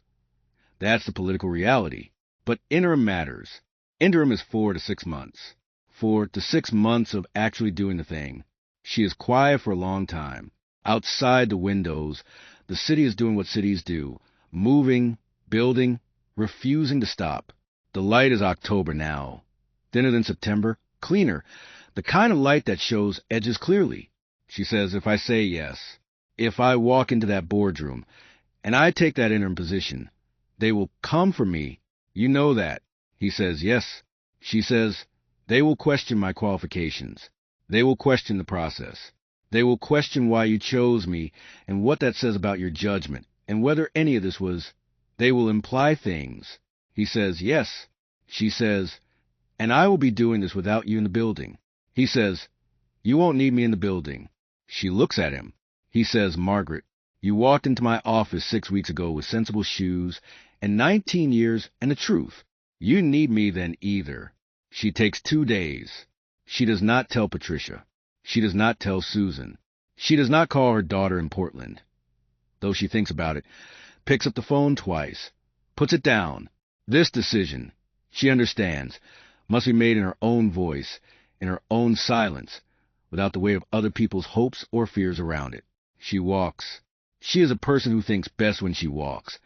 That's the political reality. But interim matters. Interim is 4 to 6 months. 4 to 6 months of actually doing the thing. She is quiet for a long time. Outside the windows, the city is doing what cities do, moving, building, refusing to stop. The light is October now. Thinner than September, cleaner, the kind of light that shows edges clearly. She says, if I say yes, if I walk into that boardroom, and I take that interim position, they will come for me. You know that. He says, yes. She says, they will question my qualifications. They will question the process. They will question why you chose me and what that says about your judgment and whether any of this was. They will imply things. He says, yes. She says, and I will be doing this without you in the building. He says, you won't need me in the building. She looks at him. He says, Margaret, you walked into my office 6 weeks ago with sensible shoes and 19 years and the truth. You need me then either. She takes 2 days. She does not tell Patricia. She does not tell Susan. She does not call her daughter in Portland. Though she thinks about it, picks up the phone twice, puts it down. This decision, she understands, must be made in her own voice, in her own silence, without the weight of other people's hopes or fears around it. She walks. She is a person who thinks best when she walks.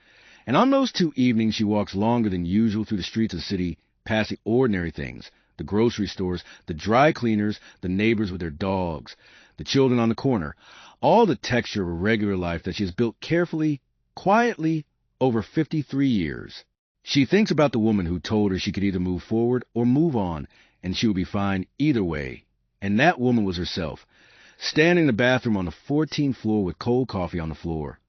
And on those 2 evenings, she walks longer than usual through the streets of the city, passing ordinary things, the grocery stores, the dry cleaners, the neighbors with their dogs, the children on the corner, all the texture of a regular life that she has built carefully, quietly, over 53 years. She thinks about the woman who told her she could either move forward or move on, and she would be fine either way. And that woman was herself, standing in the bathroom on the 14th floor with cold coffee on the floor,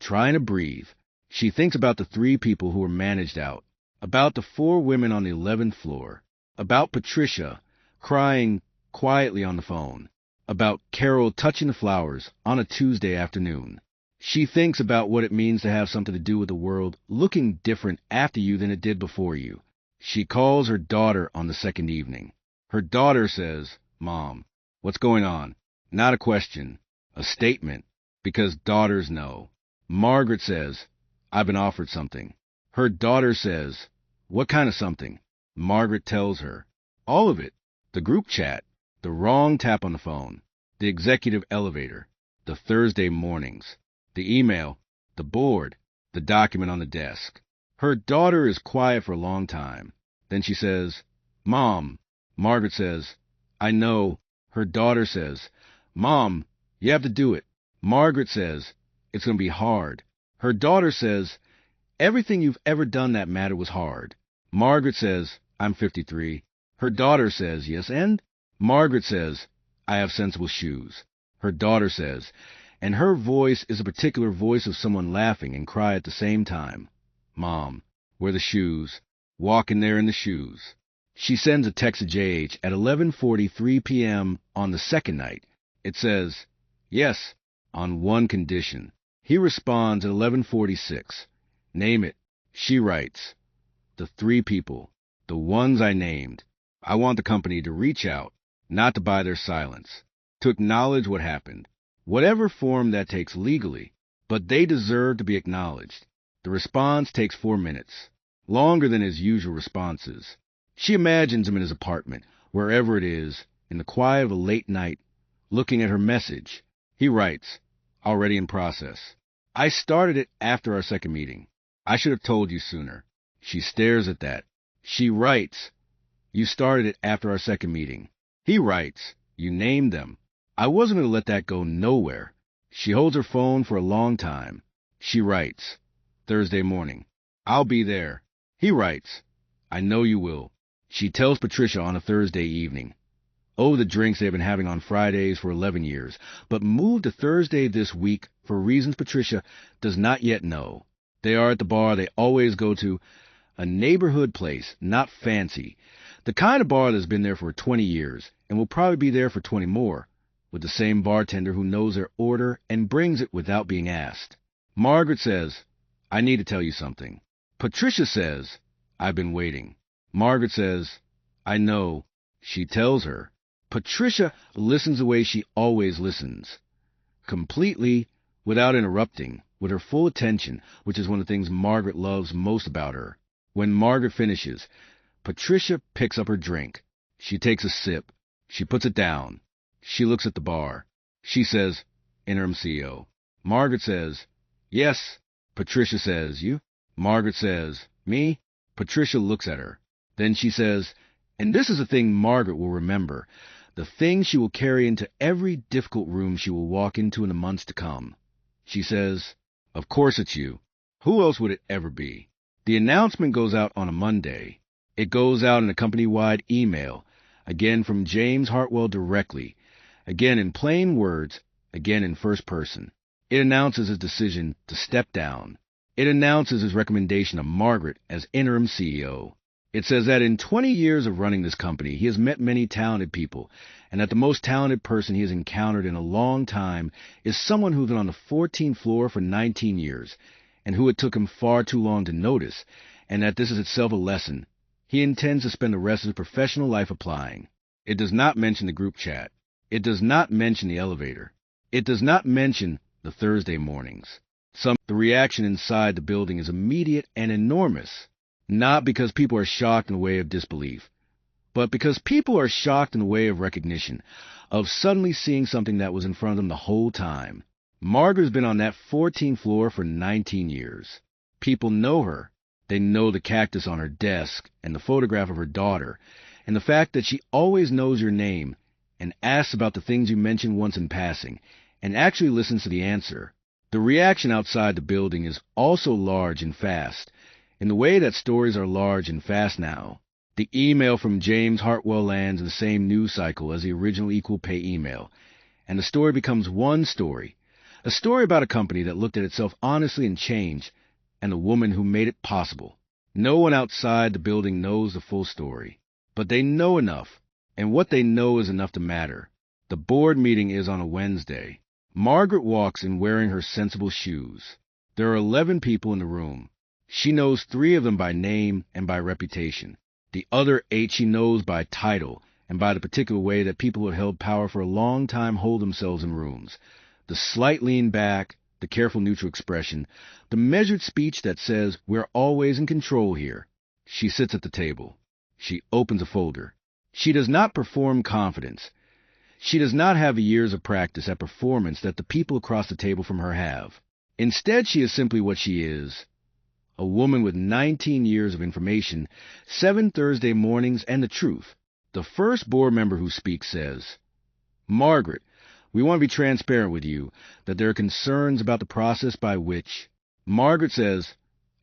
trying to breathe. She thinks about the 3 people who were managed out, about the 4 women on the 11th floor, about Patricia crying quietly on the phone, about Carol touching the flowers on a Tuesday afternoon. She thinks about what it means to have something to do with the world looking different after you than it did before you. She calls her daughter on the 2nd evening. Her daughter says, Mom, what's going on? Not a question, a statement, because daughters know. Margaret says, I've been offered something. Her daughter says, what kind of something? Margaret tells her. All of it. The group chat, the wrong tap on the phone, the executive elevator, the Thursday mornings, the email, the board, the document on the desk. Her daughter is quiet for a long time. Then she says, Mom. Margaret says, I know. Her daughter says, Mom, you have to do it. Margaret says, it's going to be hard. Her daughter says, everything you've ever done that mattered was hard. Margaret says, I'm 53. Her daughter says, yes, and? Margaret says, I have sensible shoes. Her daughter says, and her voice is a particular voice of someone laughing and cry at the same time. Mom, where the shoes? Walk in there in the shoes. She sends a text to JH at 11:43 p.m. on the 2nd night. It says, yes, on one condition. He responds at 11:46. Name it. She writes, the 3 people, the ones I named. I want the company to reach out, not to buy their silence, to acknowledge what happened, whatever form that takes legally, but they deserve to be acknowledged. The response takes 4 minutes, longer than his usual responses. She imagines him in his apartment, wherever it is, in the quiet of a late night, looking at her message. He writes, already in process. I started it after our second meeting. I should have told you sooner. She stares at that. She writes, you started it after our second meeting. He writes, you named them. I wasn't going to let that go nowhere. She holds her phone for a long time. She writes, Thursday morning. I'll be there. He writes, I know you will. She tells Patricia on a Thursday evening. Oh, the drinks they've been having on Fridays for 11 years, but moved to Thursday this week for reasons Patricia does not yet know. They are at the bar they always go to, a neighborhood place, not fancy. The kind of bar that's been there for 20 years and will probably be there for 20 more, with the same bartender who knows their order and brings it without being asked. Margaret says, I need to tell you something. Patricia says, I've been waiting. Margaret says, I know. She tells her. Patricia listens the way she always listens. Completely, without interrupting, with her full attention, which is one of the things Margaret loves most about her. When Margaret finishes, Patricia picks up her drink. She takes a sip. She puts it down. She looks at the bar. She says, Interim CEO. Margaret says, Yes. Patricia says, You? Margaret says, Me? Patricia looks at her. Then she says, and this is a thing Margaret will remember, the thing she will carry into every difficult room she will walk into in the months to come. She says, Of course it's you. Who else would it ever be? The announcement goes out on a Monday. It goes out in a company-wide email, again from James Hartwell directly, again in plain words, again in first person. It announces his decision to step down. It announces his recommendation of Margaret as interim CEO. It says that in 20 years of running this company, he has met many talented people, and that the most talented person he has encountered in a long time is someone who's been on the 14th floor for 19 years, and who it took him far too long to notice, and that this is itself a lesson he intends to spend the rest of his professional life applying. It does not mention the group chat. It does not mention the elevator. It does not mention the Thursday mornings. The reaction inside the building is immediate and enormous. Not because people are shocked in a way of disbelief, but because people are shocked in a way of recognition, of suddenly seeing something that was in front of them the whole time. Margaret's been on that 14th floor for 19 years. People know her. They know the cactus on her desk and the photograph of her daughter, and the fact that she always knows your name and asks about the things you mentioned once in passing, and actually listens to the answer. The reaction outside the building is also large and fast, in the way that stories are large and fast now. The email from James Hartwell lands in the same news cycle as the original equal pay email, and the story becomes one story, a story about a company that looked at itself honestly and changed, and the woman who made it possible. No one outside the building knows the full story, but they know enough, and what they know is enough to matter. The board meeting is on a Wednesday. Margaret walks in wearing her sensible shoes. There are 11 people in the room. She knows 3 of them by name and by reputation. The other 8 she knows by title and by the particular way that people who have held power for a long time hold themselves in rooms. The slight lean back, the careful neutral expression, the measured speech that says, we're always in control here. She sits at the table. She opens a folder. She does not perform confidence. She does not have the years of practice at performance that the people across the table from her have. Instead, she is simply what she is. A woman with 19 years of information, 7 Thursday mornings, and the truth. The first board member who speaks says, Margaret, we want to be transparent with you that there are concerns about the process by which... Margaret says,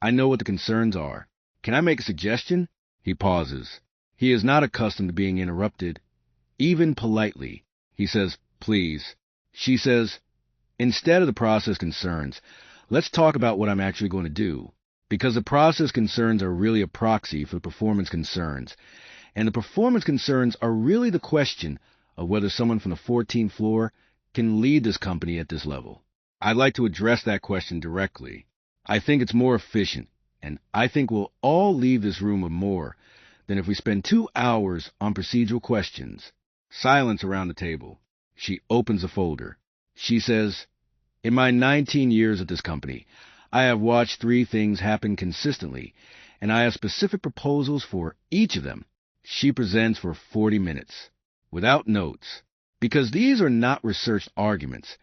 I know what the concerns are. Can I make a suggestion? He pauses. He is not accustomed to being interrupted, even politely. He says, please. She says, instead of the process concerns, let's talk about what I'm actually going to do. Because the process concerns are really a proxy for the performance concerns. And the performance concerns are really the question of whether someone from the 14th floor can lead this company at this level. I'd like to address that question directly. I think it's more efficient, and I think we'll all leave this room with more than if we spend 2 hours on procedural questions. Silence around the table. She opens a folder. She says, in my 19 years at this company, I have watched 3 things happen consistently, and I have specific proposals for each of them. She presents for 40 minutes, without notes, because these are not researched arguments.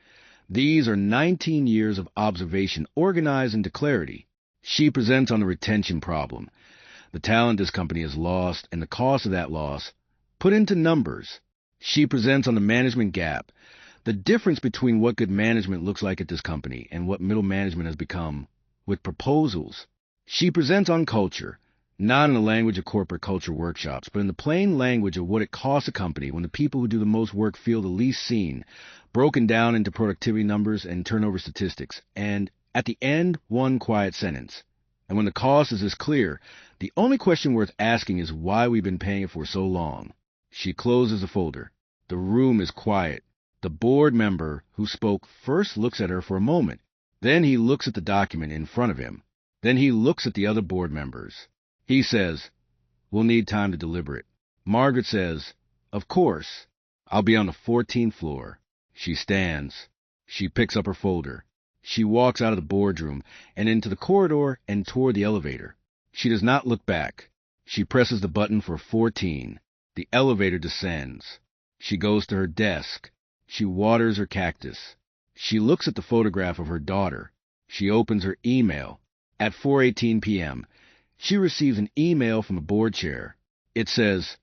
These are 19 years of observation organized into clarity. She presents on the retention problem, the talent this company has lost and the cost of that loss, put into numbers. She presents on the management gap, the difference between what good management looks like at this company and what middle management has become, with proposals. She presents on culture, not in the language of corporate culture workshops, but in the plain language of what it costs a company when the people who do the most work feel the least seen, broken down into productivity numbers and turnover statistics, and, at the end, one quiet sentence. And when the cost is as clear, the only question worth asking is why we've been paying it for so long. She closes the folder. The room is quiet. The board member who spoke first looks at her for a moment. Then he looks at the document in front of him. Then he looks at the other board members. He says, "We'll need time to deliberate." Margaret says, "Of course. I'll be on the 14th floor." She stands. She picks up her folder. She walks out of the boardroom and into the corridor and toward the elevator. She does not look back. She presses the button for 14. The elevator descends. She goes to her desk. She waters her cactus. She looks at the photograph of her daughter. She opens her email. At 4:18 p.m., she receives an email from the board chair. It says,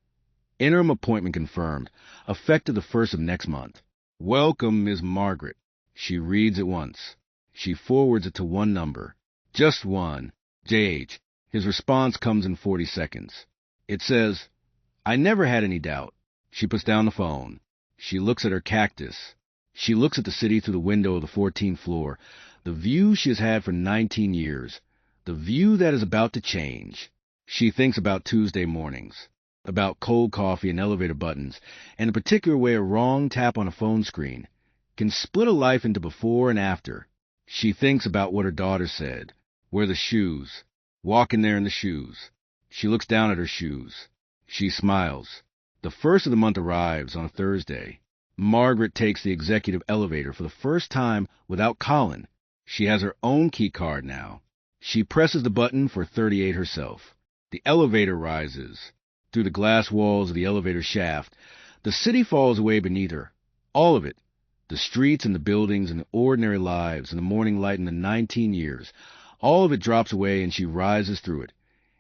"Interim appointment confirmed, effective the 1st of next month. Welcome, Ms. Margaret." She reads it once. She forwards it to one number. Just one. JH. His response comes in 40 seconds. It says, "I never had any doubt." She puts down the phone. She looks at her cactus. She looks at the city through the window of the 14th floor, the view she has had for 19 years, the view that is about to change. She thinks about Tuesday mornings, about cold coffee and elevator buttons, and the particular way a wrong tap on a phone screen can split a life into before and after. She thinks about what her daughter said. Wear the shoes. Walk in there in the shoes. She looks down at her shoes. She smiles. The 1st of the month arrives on a Thursday. Margaret takes the executive elevator for the first time without Colin. She has her own key card now. She presses the button for 38 herself. The elevator rises. Through the glass walls of the elevator shaft, the city falls away beneath her. All of it. The streets and the buildings and the ordinary lives and the morning light in the 19 years. All of it drops away and she rises through it.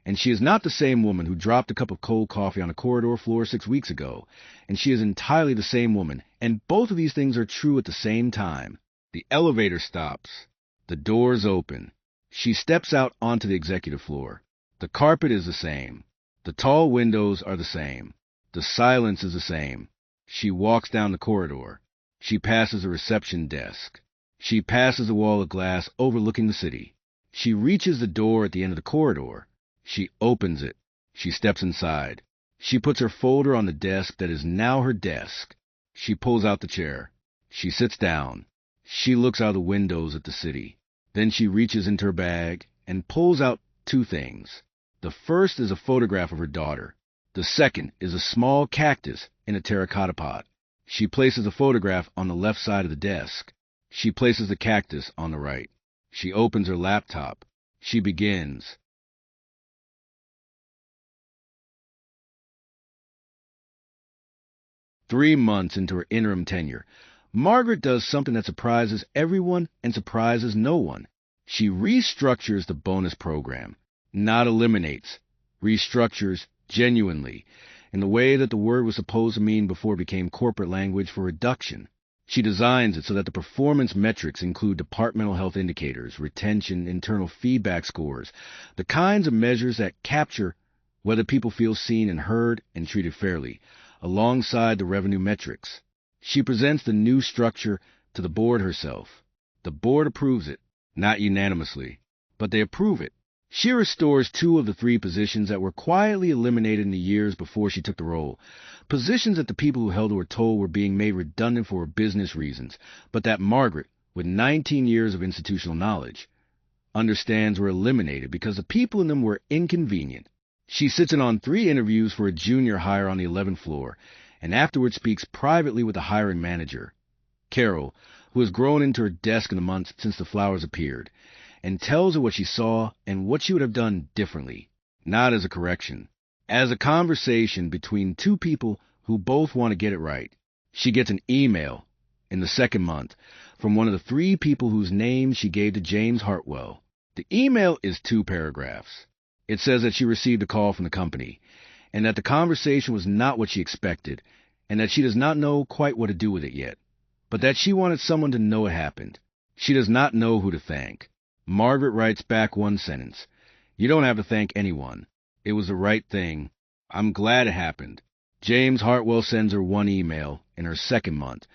And she is not the same woman who dropped a cup of cold coffee on a corridor floor 6 weeks ago. And she is entirely the same woman. And both of these things are true at the same time. The elevator stops. The doors open. She steps out onto the executive floor. The carpet is the same. The tall windows are the same. The silence is the same. She walks down the corridor. She passes a reception desk. She passes a wall of glass overlooking the city. She reaches the door at the end of the corridor. She opens it. She steps inside. She puts her folder on the desk that is now her desk. She pulls out the chair. She sits down. She looks out the windows at the city. Then she reaches into her bag and pulls out 2 things. The first is a photograph of her daughter. The second is a small cactus in a terracotta pot. She places the photograph on the left side of the desk. She places the cactus on the right. She opens her laptop. She begins. "3 months into her interim tenure, Margaret does something that surprises everyone and surprises no one. She restructures the bonus program, not eliminates, restructures genuinely, in the way that the word was supposed to mean before it became corporate language for reduction. She designs it so that the performance metrics include departmental health indicators, retention, internal feedback scores, the kinds of measures that capture whether people feel seen and heard and treated fairly, alongside the revenue metrics. She presents the new structure to the board herself. The board approves it, not unanimously, but they approve it. She restores 2 of the 3 positions that were quietly eliminated in the years before she took the role, positions that the people who held her were told were being made redundant for business reasons, but that Margaret, with 19 years of institutional knowledge, understands were eliminated because the people in them were inconvenient. She sits in on 3 interviews for a junior hire on the 11th floor, and afterwards speaks privately with the hiring manager, Carol, who has grown into her desk in the months since the flowers appeared, and tells her what she saw and what she would have done differently, not as a correction, as a conversation between two people who both want to get it right. She gets an email in the second month from one of the three people whose names she gave to James Hartwell. The email is 2 paragraphs. It says that she received a call from the company, and that the conversation was not what she expected, and that she does not know quite what to do with it yet, but that she wanted someone to know it happened. She does not know who to thank. Margaret writes back one sentence. You don't have to thank anyone. It was the right thing. I'm glad it happened. James Hartwell sends her one email in her second month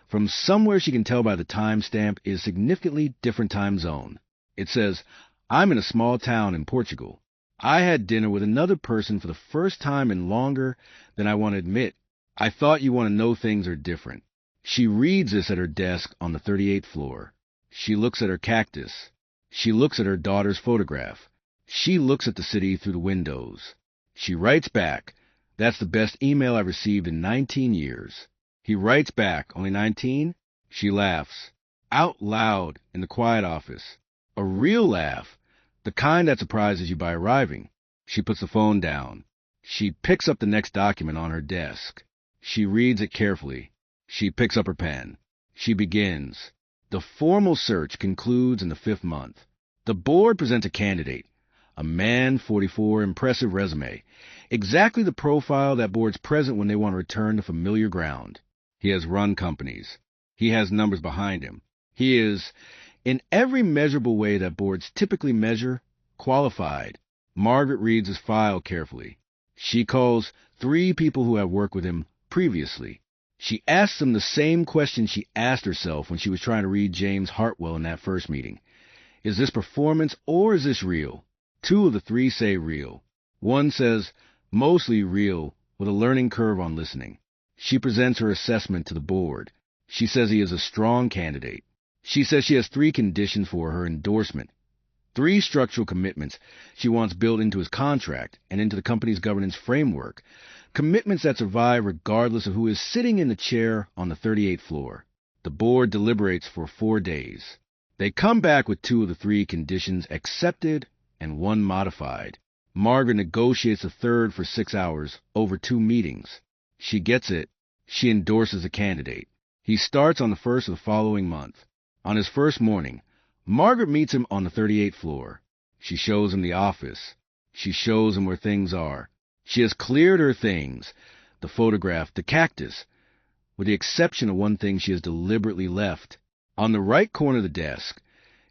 from somewhere she can tell by the timestamp is significantly different time zone. It says, I'm in a small town in Portugal. I had dinner with another person for the first time in longer than I want to admit. I thought you want to know things are different. She reads this at her desk on the 38th floor. She looks at her cactus. She looks at her daughter's photograph. She looks at the city through the windows. She writes back, that's the best email I've received in 19 years. He writes back, only 19? She laughs, out loud in the quiet office. A real laugh, the kind that surprises you by arriving. She puts the phone down. She picks up the next document on her desk. She reads it carefully. She picks up her pen. She begins. The formal search concludes in the 5th month. The board presents a candidate, a man, 44, impressive resume, exactly the profile that boards present when they want to return to familiar ground. He has run companies. He has numbers behind him. He is, in every measurable way that boards typically measure, qualified. Margaret reads his file carefully. She calls 3 people who have worked with him previously. She asks them the same question she asked herself when she was trying to read James Hartwell in that first meeting. Is this performance or is this real? 2 of the 3 say real. One says mostly real with a learning curve on listening. She presents her assessment to the board. She says he is a strong candidate. She says she has 3 conditions for her endorsement. 3 structural commitments she wants built into his contract and into the company's governance framework. Commitments that survive regardless of who is sitting in the chair on the 38th floor. The board deliberates for 4 days. They come back with 2 of the 3 conditions accepted and 1 modified. Margaret negotiates a third for 6 hours over 2 meetings. She gets it. She endorses the candidate. He starts on the 1st of the following month. On his first morning, Margaret meets him on the 38th floor. She shows him the office. She shows him where things are. She has cleared her things, the photograph, the cactus, with the exception of one thing she has deliberately left. On the right corner of the desk,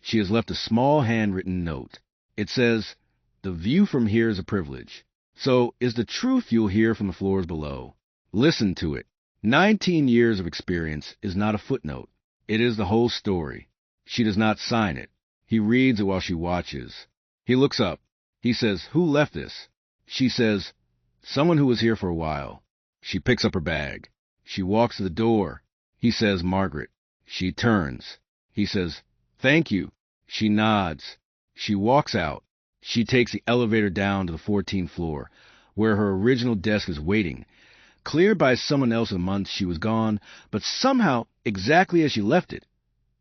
she has left a small handwritten note. It says, the view from here is a privilege. So is the truth you'll hear from the floors below. Listen to it. 19 years of experience is not a footnote. It is the whole story. She does not sign it. He reads it while she watches. He looks up. He says, who left this? She says, someone who was here for a while. She picks up her bag. She walks to the door. He says, Margaret. She turns. He says, thank you. She nods. She walks out. She takes the elevator down to the 14th floor, where her original desk is waiting, cleared by someone else a month she was gone, but somehow exactly as she left it,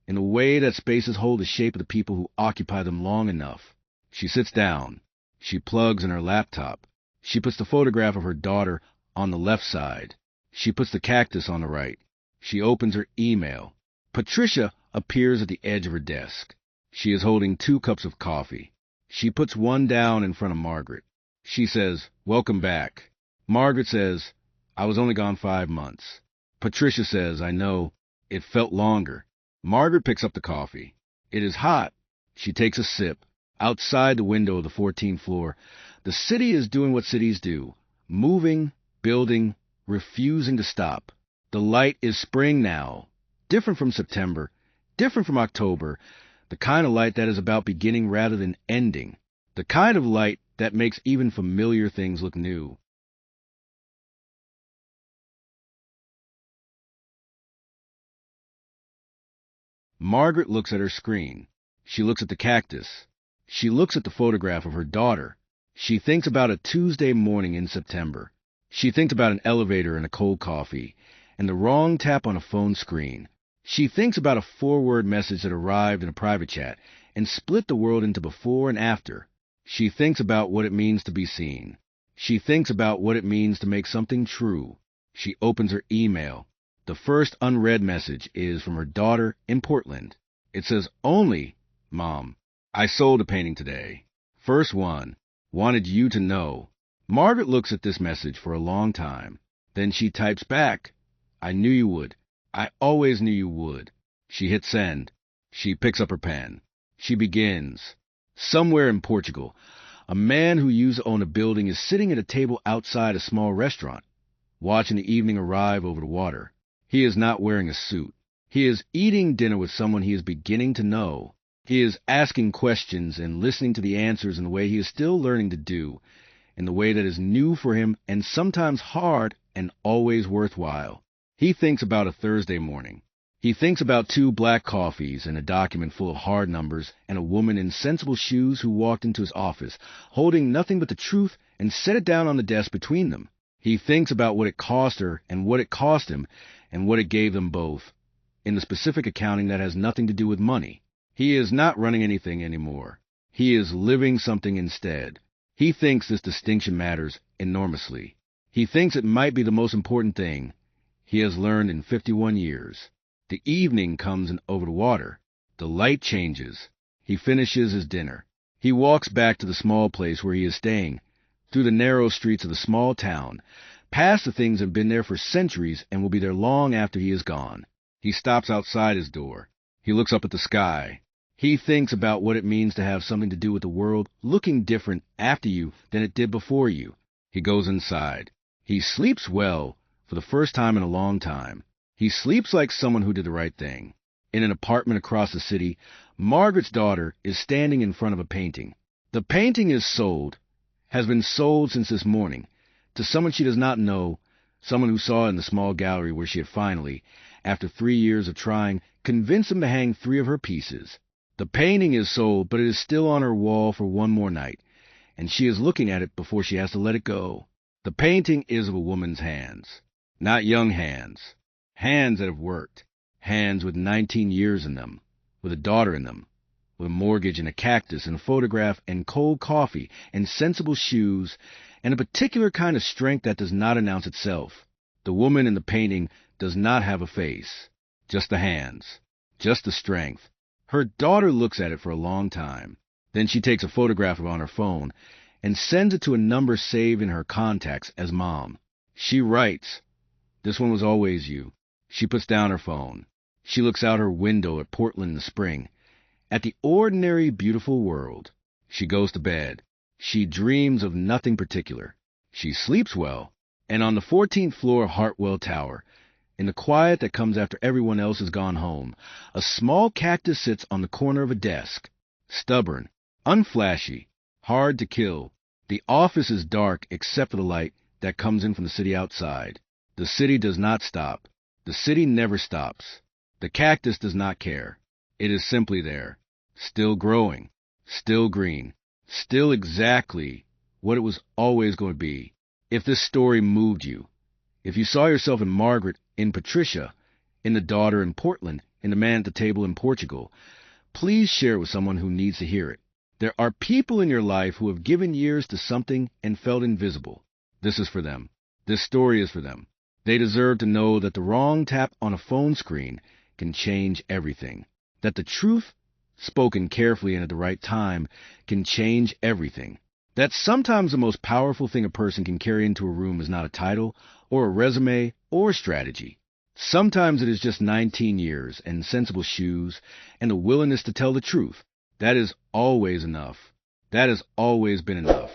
in a way that spaces hold the shape of the people who occupy them long enough. She sits down. She plugs in her laptop. She puts the photograph of her daughter on the left side. She puts the cactus on the right. She opens her email. Patricia appears at the edge of her desk. She is holding 2 cups of coffee. She puts one down in front of Margaret. She says, welcome back. Margaret says, I was only gone 5 months. Patricia says, I know. It felt longer. Margaret picks up the coffee. It is hot. She takes a sip. Outside the window of the 14th floor, the city is doing what cities do, moving, building, refusing to stop. The light is spring now, different from September, different from October, the kind of light that is about beginning rather than ending, the kind of light that makes even familiar things look new. Margaret looks at her screen. She looks at the cactus. She looks at the photograph of her daughter. She thinks about a Tuesday morning in September. She thinks about an elevator and a cold coffee, and the wrong tap on a phone screen. She thinks about a 4-word message that arrived in a private chat and split the world into before and after. She thinks about what it means to be seen. She thinks about what it means to make something true. She opens her email. The first unread message is from her daughter in Portland. It says, "Only, Mom, I sold a painting today. First one. Wanted you to know." Margaret looks at this message for a long time. Then she types back, "I knew you would. I always knew you would." She hits send. She picks up her pen. She begins. Somewhere in Portugal, a man who used to own a building is sitting at a table outside a small restaurant, watching the evening arrive over the water. He is not wearing a suit. He is eating dinner with someone he is beginning to know. He is asking questions and listening to the answers in the way he is still learning to do, in the way that is new for him and sometimes hard and always worthwhile. He thinks about a Thursday morning. He thinks about 2 black coffees and a document full of hard numbers and a woman in sensible shoes who walked into his office, holding nothing but the truth and set it down on the desk between them. He thinks about what it cost her and what it cost him and what it gave them both, in the specific accounting that has nothing to do with money. He is not running anything anymore. He is living something instead. He thinks this distinction matters enormously. He thinks it might be the most important thing he has learned in 51 years. The evening comes and over the water. The light changes. He finishes his dinner. He walks back to the small place where he is staying, through the narrow streets of the small town, past the things that have been there for centuries and will be there long after he is gone. He stops outside his door. He looks up at the sky. He thinks about what it means to have something to do with the world looking different after you than it did before you. He goes inside. He sleeps well for the first time in a long time. He sleeps like someone who did the right thing. In an apartment across the city, Margaret's daughter is standing in front of a painting. The painting is sold, has been sold since this morning, to someone she does not know, someone who saw it in the small gallery where she had finally, after 3 years of trying, convinced him to hang 3 of her pieces. The painting is sold, but it is still on her wall for one more night, and she is looking at it before she has to let it go. The painting is of a woman's hands, not young hands, hands that have worked, hands with 19 years in them, with a daughter in them, with a mortgage and a cactus and a photograph and cold coffee and sensible shoes and a particular kind of strength that does not announce itself. The woman in the painting does not have a face, just the hands, just the strength. Her daughter looks at it for a long time. Then she takes a photograph of it on her phone and sends it to a number saved in her contacts as Mom. She writes, "This one was always you." She puts down her phone. She looks out her window at Portland in the spring, at the ordinary, beautiful world. She goes to bed. She dreams of nothing particular. She sleeps well. And on the 14th floor of Hartwell Tower, in the quiet that comes after everyone else has gone home, a small cactus sits on the corner of a desk. Stubborn, unflashy, hard to kill. The office is dark except for the light that comes in from the city outside. The city does not stop. The city never stops. The cactus does not care. It is simply there, still growing, still green, still exactly what it was always going to be. If this story moved you, if you saw yourself in Margaret, in Patricia, in the daughter in Portland, in the man at the table in Portugal, please share it with someone who needs to hear it. There are people in your life who have given years to something and felt invisible. This is for them. This story is for them. They deserve to know that the wrong tap on a phone screen can change everything. That the truth, spoken carefully and at the right time, can change everything. That sometimes the most powerful thing a person can carry into a room is not a title, or a resume, or a strategy. Sometimes it is just 19 years and sensible shoes and the willingness to tell the truth. That is always enough. That has always been enough.